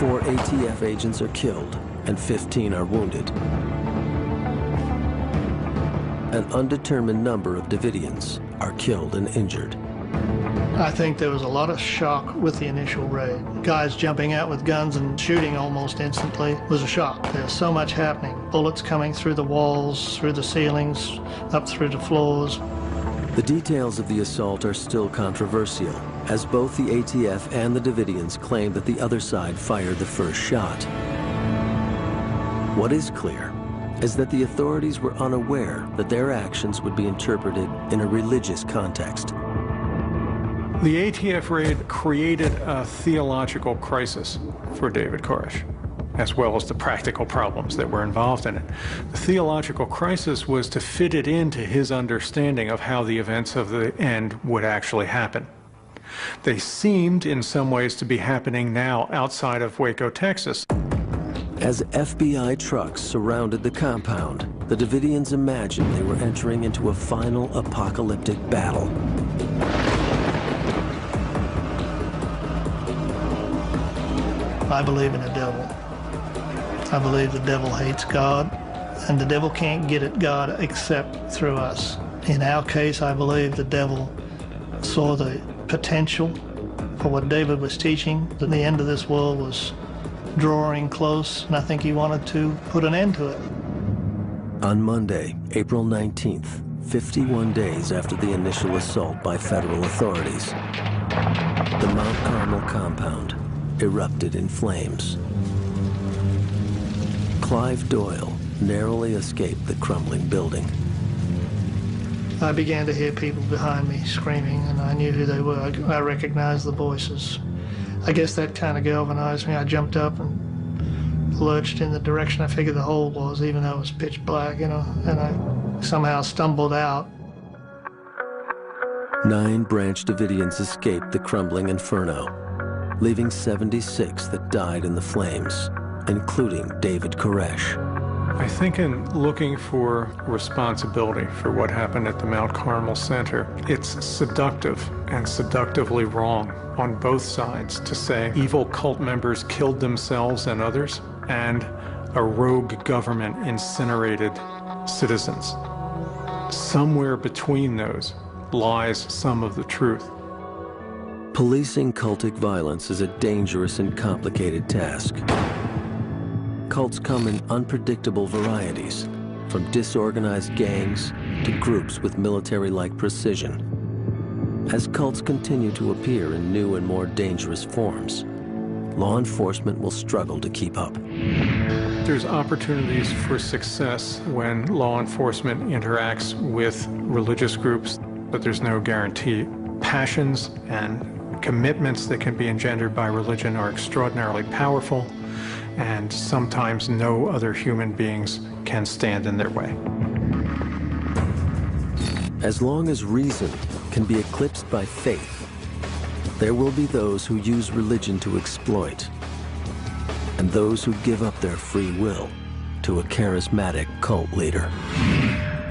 Four ATF agents are killed and 15 are wounded. An undetermined number of Davidians are killed and injured. I think there was a lot of shock with the initial raid. Guys jumping out with guns and shooting almost instantly was a shock. There's so much happening. Bullets coming through the walls, through the ceilings, up through the floors. The details of the assault are still controversial, as both the ATF and the Davidians claim that the other side fired the first shot. What is clear is that the authorities were unaware that their actions would be interpreted in a religious context. The ATF raid created a theological crisis for David Koresh, as well as the practical problems that were involved in it. The theological crisis was to fit it into his understanding of how the events of the end would actually happen. They seemed, in some ways, to be happening now outside of Waco, Texas. As FBI trucks surrounded the compound, the Davidians imagined they were entering into a final apocalyptic battle. I believe in a devil. I believe the devil hates God, and the devil can't get at God except through us. In our case, I believe the devil saw the potential for what David was teaching, that the end of this world was drawing close, and I think he wanted to put an end to it. On Monday, April 19th, 51 days after the initial assault by federal authorities, the Mount Carmel compound erupted in flames. Clive Doyle narrowly escaped the crumbling building. I began to hear people behind me screaming, and I knew who they were. I recognized the voices. I guess that kind of galvanized me. I jumped up and lurched in the direction I figured the hole was, even though it was pitch black, you know, and I somehow stumbled out. 9 Branch Davidians escaped the crumbling inferno, leaving 76 that died in the flames, including David Koresh. I think in looking for responsibility for what happened at the Mount Carmel Center, it's seductive and seductively wrong on both sides to say evil cult members killed themselves and others, and a rogue government incinerated citizens. Somewhere between those lies some of the truth. Policing cultic violence is a dangerous and complicated task. Cults come in unpredictable varieties, from disorganized gangs to groups with military-like precision. As cults continue to appear in new and more dangerous forms, law enforcement will struggle to keep up. There's opportunities for success when law enforcement interacts with religious groups, but there's no guarantee. Passions and commitments that can be engendered by religion are extraordinarily powerful, and sometimes no other human beings can stand in their way. As long as reason can be eclipsed by faith, there will be those who use religion to exploit, and those who give up their free will to a charismatic cult leader.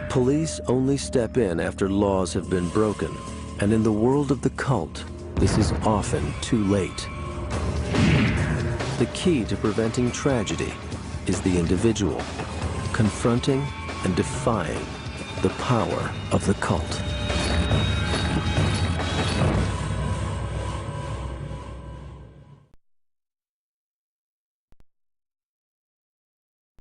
Police only step in after laws have been broken, and in the world of the cult, this is often too late. The key to preventing tragedy is the individual, confronting and defying the power of the cult.